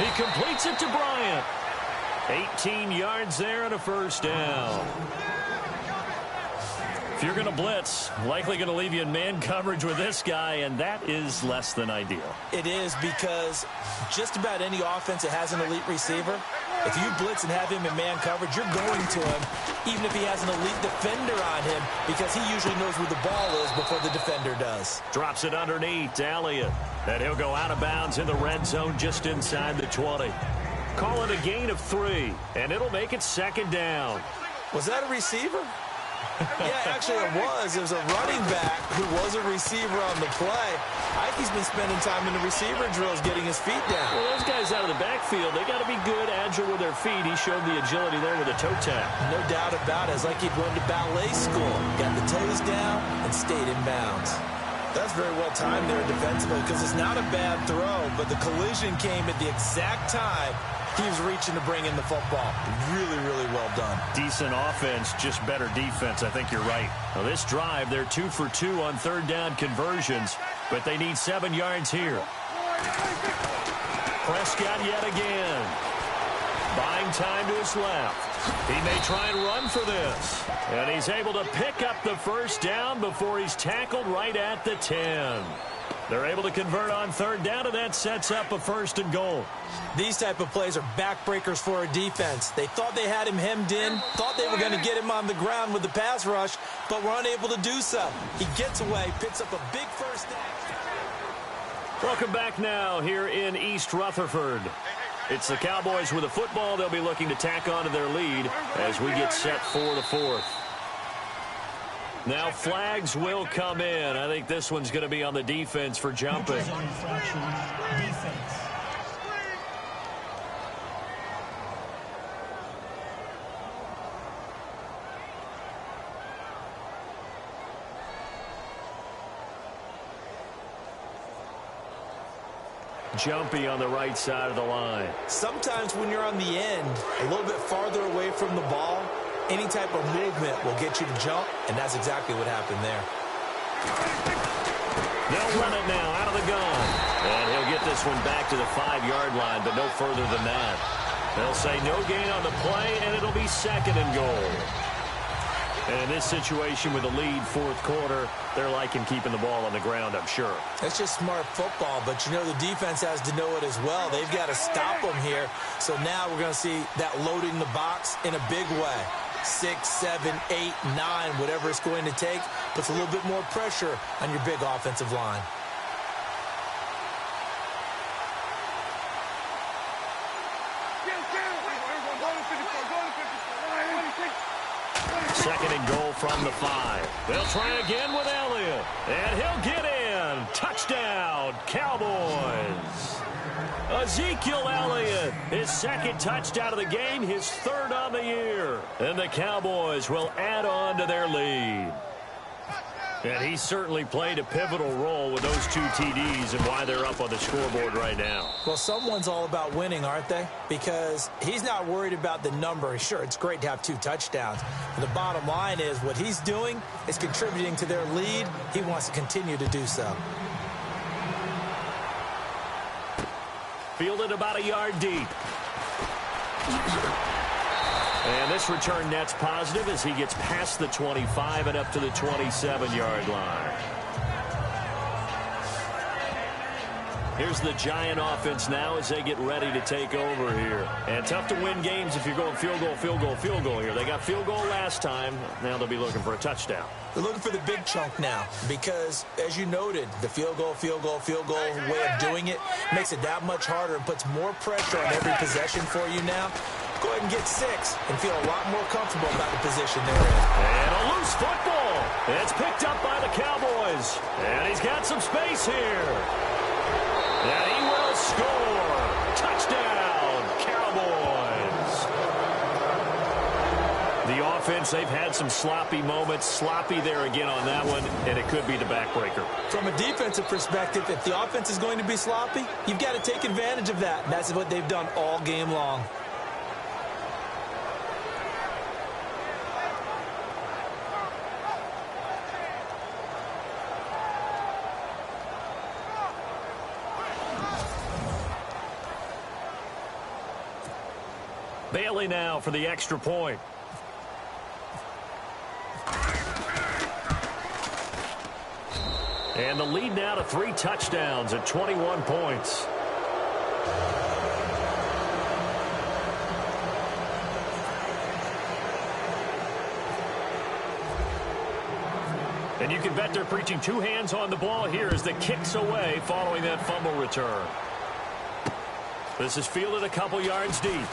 He completes it to Bryant. 18 yards there and a first down. If you're going to blitz, likely going to leave you in man coverage with this guy, and that is less than ideal.
It is because just about any offense that has an elite receiver, if you blitz and have him in man coverage, you're going to him, even if he has an elite defender on him, because he usually knows where the ball is before the defender does.
Drops it underneath to Elliott, and he'll go out of bounds in the red zone just inside the 20. Call it a gain of 3, and it'll make it second down.
Was that a receiver? Yeah, actually it was. It was a running back who was a receiver on the play. I think he's been spending time in the receiver drills getting his feet down.
Well, those guys out of the backfield, they got to be good, agile with their feet. He showed the agility there with a toe tap.
No doubt about it. It's like he'd run to ballet school. Got the toes down and stayed in bounds. That's very well timed there defensively because it's not a bad throw, but the collision came at the exact time he was reaching to bring in the football. Really, really well done.
Decent offense, just better defense. I think you're right. Now, this drive, they're 2 for 2 on third down conversions, but they need 7 yards here. Prescott yet again. Buying time to his left. He may try and run for this. And he's able to pick up the first down before he's tackled right at the 10. They're able to convert on third down, and that sets up a 1st and goal.
These type of plays are backbreakers for a defense. They thought they had him hemmed in, thought they were going to get him on the ground with the pass rush, but were unable to do so. He gets away, picks up a big first down.
Welcome back now here in East Rutherford. It's the Cowboys with a football. They'll be looking to tack on to their lead as we get set for the fourth. Now flags will come in. I think this one's going to be on the defense for jumping.
Defense.
Jumpy on the right side of the line.
Sometimes when you're on the end, a little bit farther away from the ball, any type of movement will get you to jump, and that's exactly what happened there.
They'll run it now out of the gun. And he'll get this one back to the 5-yard line, but no further than that. They'll say no gain on the play, and it'll be 2nd and goal. And in this situation with a lead fourth quarter, they're liking keeping the ball on the ground, I'm sure.
That's just smart football, but you know the defense has to know it as well. They've got to stop them here. So now we're going to see that loading the box in a big way. 6, 7, 8, 9, whatever it's going to take, puts a little bit more pressure on your big offensive line.
Second and goal from the 5. They'll try again with Elliott. And he'll get in. Touchdown, Cowboys. Ezekiel Elliott, his 2nd touchdown of the game, his 3rd on the year. And the Cowboys will add on to their lead. And he certainly played a pivotal role with those 2 TDs and why they're up on the scoreboard right now.
Well, someone's all about winning, aren't they? Because he's not worried about the number. Sure, it's great to have 2 touchdowns. But the bottom line is what he's doing is contributing to their lead. He wants to continue to do so.
Fielded about a yard deep. And this return net's positive as he gets past the 25 and up to the 27-yard line. Here's the Giant offense now as they get ready to take over here. And tough to win games if you're going field goal, field goal, field goal here. They got field goal last time. Now they'll be looking for a touchdown.
They're looking for the big chunk now because, as you noted, the field goal way of doing it makes it that much harder and puts more pressure on every possession for you now. Go ahead and get 6 and feel a lot more comfortable about the position they're in.
And a loose football. It's picked up by the Cowboys. And he's got some space here. And he will score. Touchdown, Cowboys. The offense, they've had some sloppy moments. Sloppy there again on that one, and it could be the backbreaker.
From a defensive perspective, if the offense is going to be sloppy, you've got to take advantage of that. And that's what they've done all game long.
Bailey now for the extra point. And the lead now to 3 touchdowns at 21 points. And you can bet they're preaching 2 hands on the ball here as the kick's away following that fumble return. This is fielded a couple yards deep.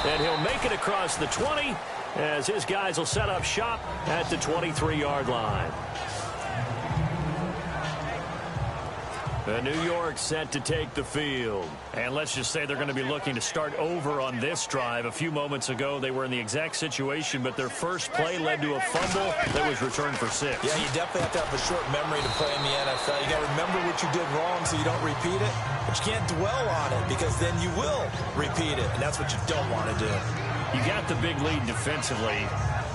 And he'll make it across the 20 as his guys will set up shop at the 23-yard line. New York set to take the field. And let's just say they're going to be looking to start over on this drive. A few moments ago, they were in the exact situation, but their first play led to a fumble that was returned for 6.
Yeah, you definitely have to have a short memory to play in the NFL. You got to remember what you did wrong so you don't repeat it, but you can't dwell on it because then you will repeat it, and that's what you don't want to do.
You got the big lead defensively,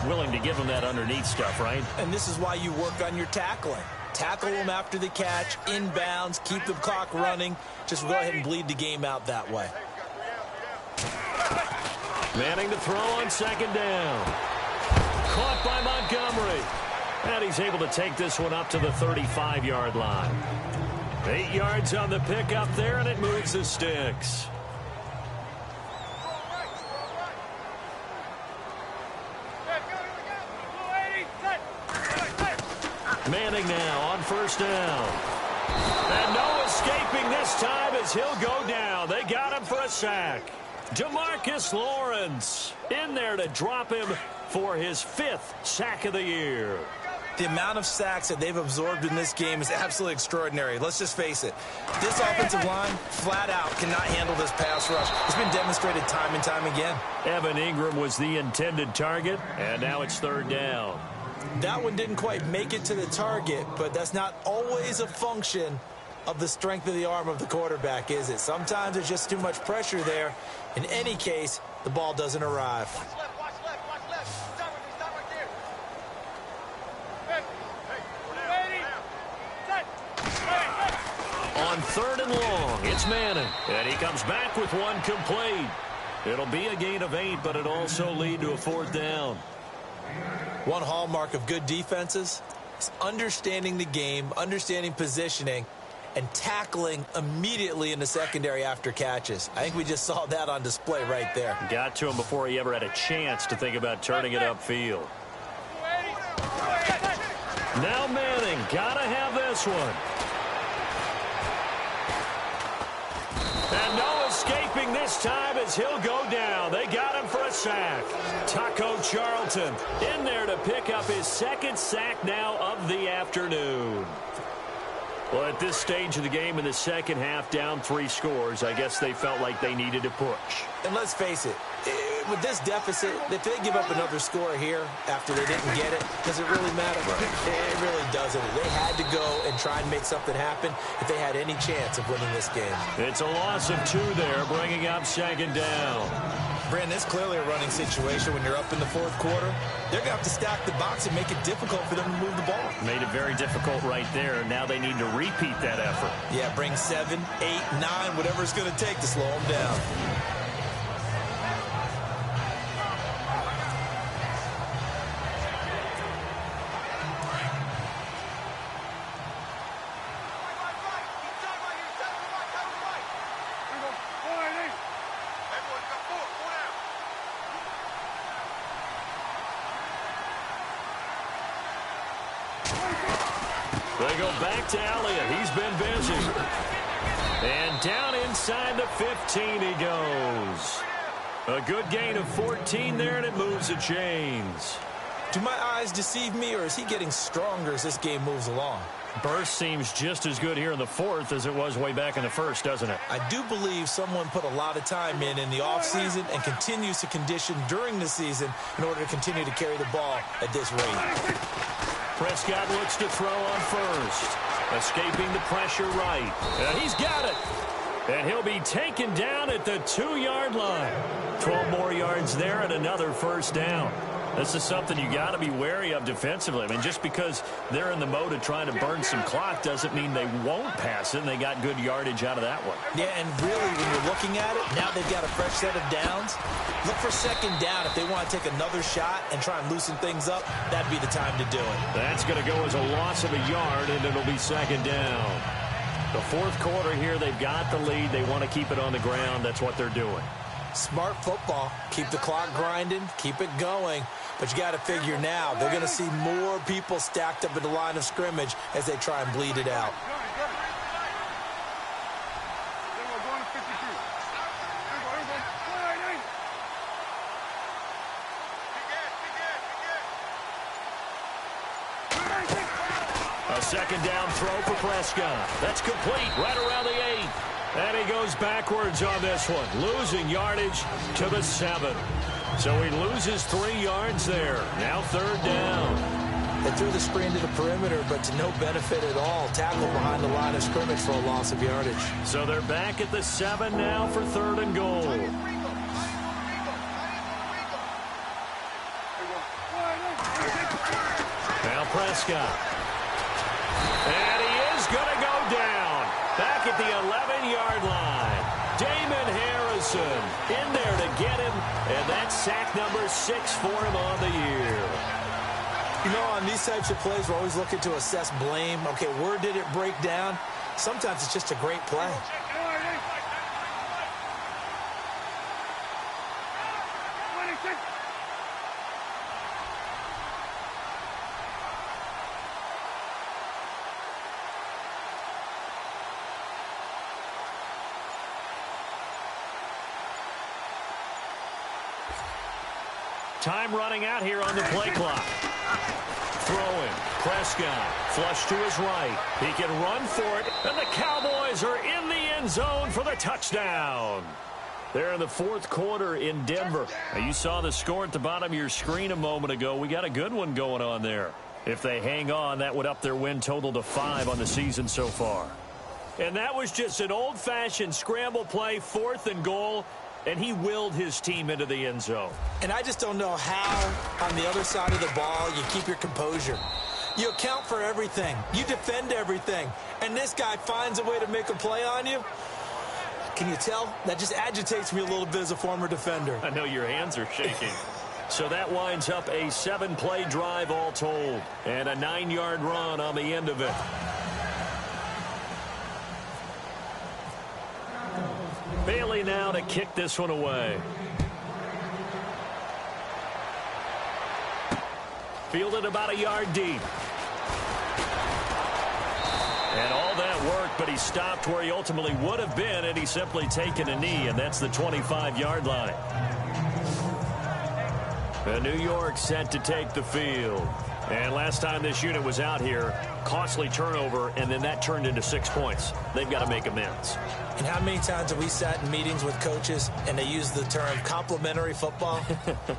willing to give them that underneath stuff, right?
And this is why you work on your tackling. Tackle them after the catch, inbounds, keep the clock running. Just go ahead and bleed the game out that way.
Manning to throw on second down. Caught by Montgomery. And he's able to take this one up to the 35-yard line. 8 yards on the pickup there, and it moves the sticks. Manning now on first down. And no escaping this time as he'll go down. They got him for a sack. DeMarcus Lawrence in there to drop him for his 5th sack of the year.
The amount of sacks that they've absorbed in this game is absolutely extraordinary. Let's just face it. This offensive line, flat out, cannot handle this pass rush. It's been demonstrated time and time again.
Evan Ingram was the intended target, and now it's 3rd down.
That one didn't quite make it to the target, but that's not always a function of the strength of the arm of the quarterback, is it? Sometimes there's just too much pressure there. In any case, the ball doesn't arrive.
On 3rd and long, it's Manning, and he comes back with one complete. It'll be a gain of 8, but it'll also lead to a 4th down.
One hallmark of good defenses is understanding the game, understanding positioning, and tackling immediately in the secondary after catches. I think we just saw that on display right there.
Got to him before he ever had a chance to think about turning it upfield. Now Manning, gotta have this one. And no escaping this time as he'll go down. They got him for a sack. Taco Charlton in there to pick up his 2nd sack now of the afternoon. Well, at this stage of the game in the second half, down 3 scores, I guess they felt like they needed to push.
And let's face it, with this deficit, if they give up another score here after they didn't get it, does it really matter? It really doesn't. They had to go and try and make something happen if they had any chance of winning this game.
It's a loss of 2 there, bringing up 2nd down.
Brandon, it's clearly a running situation when you're up in the 4th quarter. They're going to have to stack the box and make it difficult for them to move the ball.
Made it very difficult right there. Now they need to repeat that effort.
Yeah, bring 7, 8, 9, whatever it's going to take to slow them down.
They go back to Elliott. He's been busy. And down inside the 15 he goes. A good gain of 14 there, and it moves the chains.
Do my eyes deceive me, or is he getting stronger as this game moves along?
Burst seems just as good here in the 4th as it was way back in the 1st, doesn't it?
I do believe someone put a lot of time in the offseason and continues to condition during the season in order to continue to carry the ball at this rate.
Prescott looks to throw on first. Escaping the pressure right. And he's got it. And he'll be taken down at the 2-yard line. 12 more yards there and another 1st down. This is something you got to be wary of defensively. I mean, just because they're in the mode of trying to burn some clock doesn't mean they won't pass it, and they got good yardage out of that one.
Yeah, and really, when you're looking at it, now they've got a fresh set of downs. Look for 2nd down. If they want to take another shot and try and loosen things up, that'd be the time to do it.
That's going to go as a loss of a yard, and it'll be 2nd down. The 4th quarter here, they've got the lead. They want to keep it on the ground. That's what they're doing.
Smart football. Keep the clock grinding. Keep it going. But you got to figure now, they're going to see more people stacked up at the line of scrimmage as they try and bleed it out.
A 2nd down throw for Prescott. That's complete right around the 8. And he goes backwards on this one, losing yardage to the 7. So he loses 3 yards there. Now 3rd down.
They threw the screen to the perimeter, but to no benefit at all. Tackle behind the line of scrimmage for a loss of yardage.
So they're back at the 7 now for 3rd and goal. Now Prescott. And he is going to go down. Back at the 11-yard line. Damon Harrison in there to get him. And that's sack number 6 for him on the year.
You know, on these types of plays, we're always looking to assess blame. Okay, where did it break down? Sometimes it's just a great play.
Time running out here on the play clock. Throwing. Prescott. Flush to his right. He can run for it. And the Cowboys are in the end zone for the touchdown. They're in the fourth quarter in Denver. Now, you saw the score at the bottom of your screen a moment ago. We got a good one going on there. If they hang on, that would up their win total to 5 on the season so far. And that was just an old-fashioned scramble play, 4th and goal, and he willed his team into the end zone.
And I just don't know how, on the other side of the ball, you keep your composure. You account for everything. You defend everything. And this guy finds a way to make a play on you. Can you tell? That just agitates me a little bit as a former defender.
I know your hands are shaking. So that winds up a 7-play drive all told. And a 9-yard run on the end of it. Bailey now to kick this one away. Fielded about a yard deep. And all that work, but he stopped where he ultimately would have been had he simply taken a knee, and that's the 25-yard line. And New York set to take the field. And last time this unit was out here, costly turnover, and then that turned into 6 points. They've got to make amends.
And how many times have we sat in meetings with coaches and they use the term complementary football?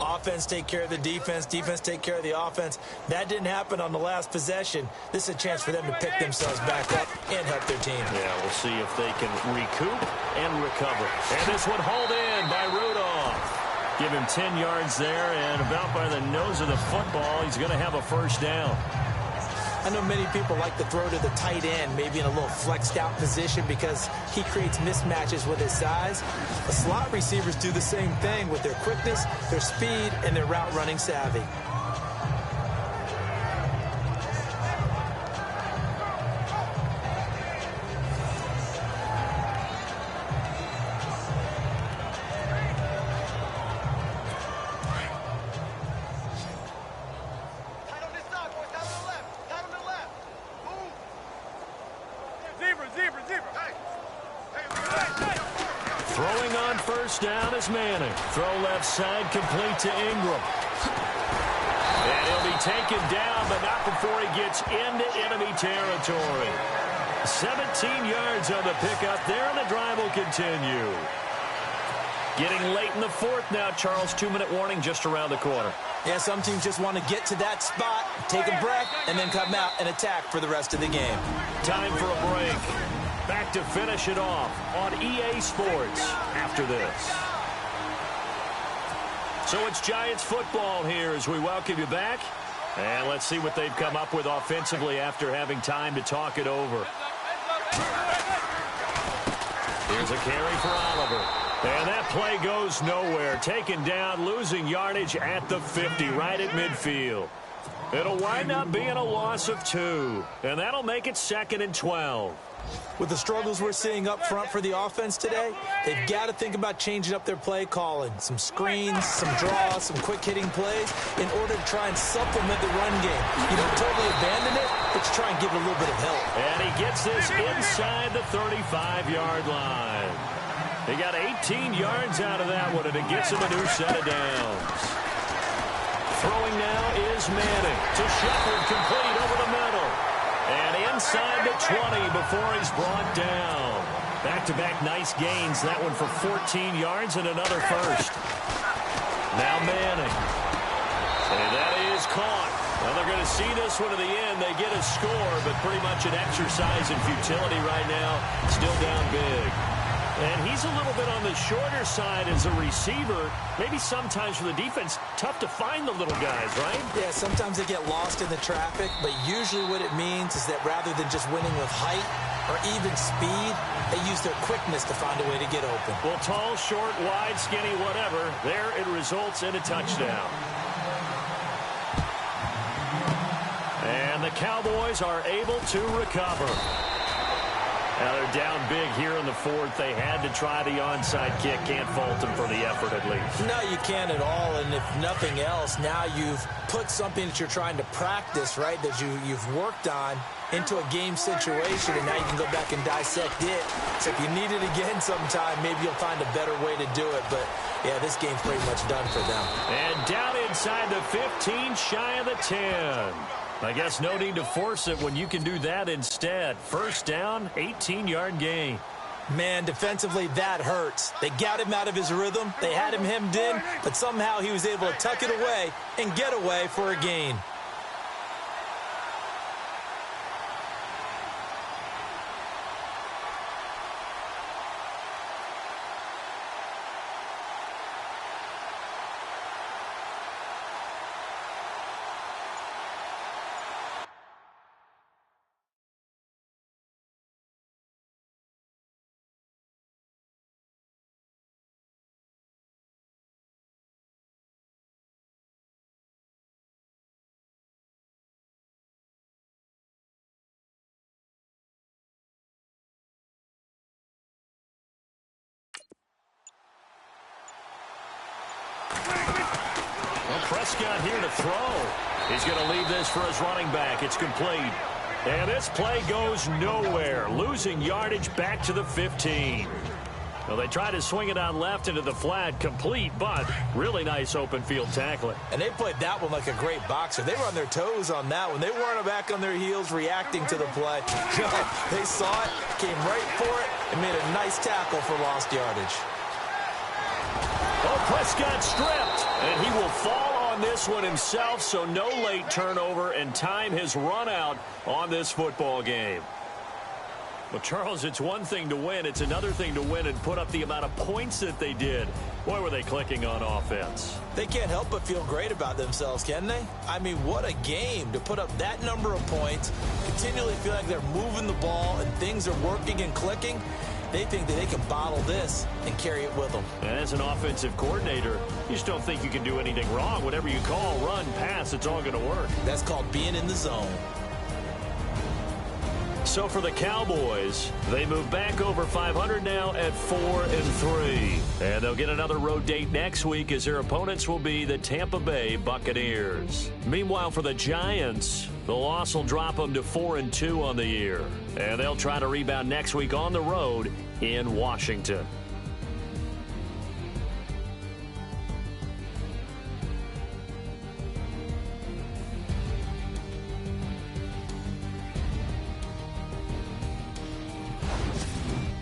Offense take care of the defense, defense take care of the offense. That didn't happen on the last possession. This is a chance for them to pick themselves back up and help their team.
Yeah, we'll see if they can recoup and recover. And this one hauled in by Rudolph. Give him 10 yards there, and about by the nose of the football, he's going to have a first down.
I know many people like to throw to the tight end, maybe in a little flexed out position because he creates mismatches with his size. The slot receivers do the same thing with their quickness, their speed, and their route running savvy.
Throwing on first down is Manning. Throw left side, complete to Ingram. And he'll be taken down, but not before he gets into enemy territory. 17 yards on the pickup there, and the drive will continue. Getting late in the fourth now, Charles. 2-minute warning just around the corner.
Yeah, some teams just want to get to that spot, take a breath, and then come out and attack for the rest of the game.
Time for a break. Back to finish it off on EA Sports after this. So it's Giants football here as we welcome you back. And let's see what they've come up with offensively after having time to talk it over. Here's a carry for Oliver. And that play goes nowhere. Taken down, losing yardage at the 50, right at midfield. It'll wind up being a loss of 2. And that'll make it 2nd and 12.
With the struggles we're seeing up front for the offense today, they've got to think about changing up their play calling. Some screens, some draws, some quick-hitting plays in order to try and supplement the run game. You don't totally abandon it, but you try and give it a little bit of help.
And he gets this inside the 35-yard line. He got 18 yards out of that one, and it gets him a new set of downs. Throwing now is Manning to Shepard, complete over the middle. And inside the 20 before he's brought down. Back-to-back nice gains. That one for 14 yards and another first. Now Manning. And that is caught. Well, they're going to see this one to the end. They get a score, but pretty much an exercise in futility right now. Still down big. And he's a little bit on the shorter side as a receiver. Maybe sometimes for the defense, tough to find the little guys, right?
Yeah, sometimes they get lost in the traffic, but usually what it means is that rather than just winning with height or even speed, they use their quickness to find a way to get open.
Well, tall, short, wide, skinny, whatever, there it results in a touchdown. And the Cowboys are able to recover. Now they're down big here in the fourth. They had to try the onside kick. Can't fault them for the effort at least.
No, you can't at all. And if nothing else, now you've put something that you're trying to practice, right, that you've worked on into a game situation, and now you can go back and dissect it. So if you need it again sometime, maybe you'll find a better way to do it. But yeah, this game's pretty much done for them.
And down inside the 15, shy of the 10. I guess no need to force it when you can do that instead. First down, 18-yard gain.
Man, defensively, that hurts. They got him out of his rhythm. They had him hemmed in, but somehow he was able to tuck it away and get away for a gain.
Well, Prescott here to throw. He's going to leave this for his running back. It's complete. And this play goes nowhere. Losing yardage back to the 15. Well, they try to swing it on left into the flat. Complete, but really nice open field tackling.
And they played that one like a great boxer. They were on their toes on that one. They weren't back on their heels reacting to the play. They saw it, came right for it, and made a nice tackle for lost yardage.
Oh, Prescott stripped, and he will fall on this one himself, so no late turnover, and time has run out on this football game. Well, Charles, it's one thing to win. It's another thing to win and put up the amount of points that they did. Boy, were they clicking on offense.
They can't help but feel great about themselves, can they? I mean, what a game to put up that number of points, continually feel like they're moving the ball and things are working and clicking. They think that they can bottle this and carry it with them.
And as an offensive coordinator, you just don't think you can do anything wrong. Whatever you call, run, pass, it's all going to work.
That's called being in the zone.
So for the Cowboys, they move back over 500 now at 4-3. And they'll get another road date next week as their opponents will be the Tampa Bay Buccaneers. Meanwhile, for the Giants, the loss will drop them to 4-2 on the year. And they'll try to rebound next week on the road in Washington.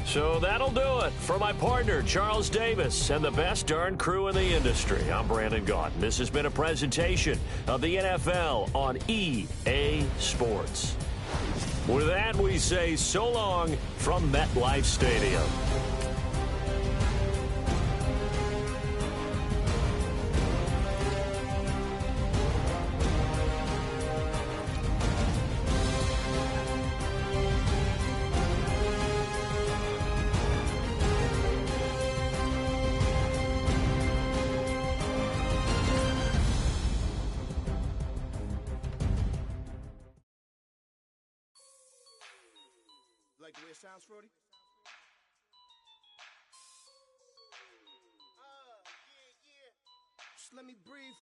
So that'll do it for my partner, Charles Davis, and the best darn crew in the industry. I'm Brandon Gaudin. This has been a presentation of the NFL on EA Sports. With that, we say so long from MetLife Stadium.
Like the way it sounds, Frody? Yeah. Just let me breathe.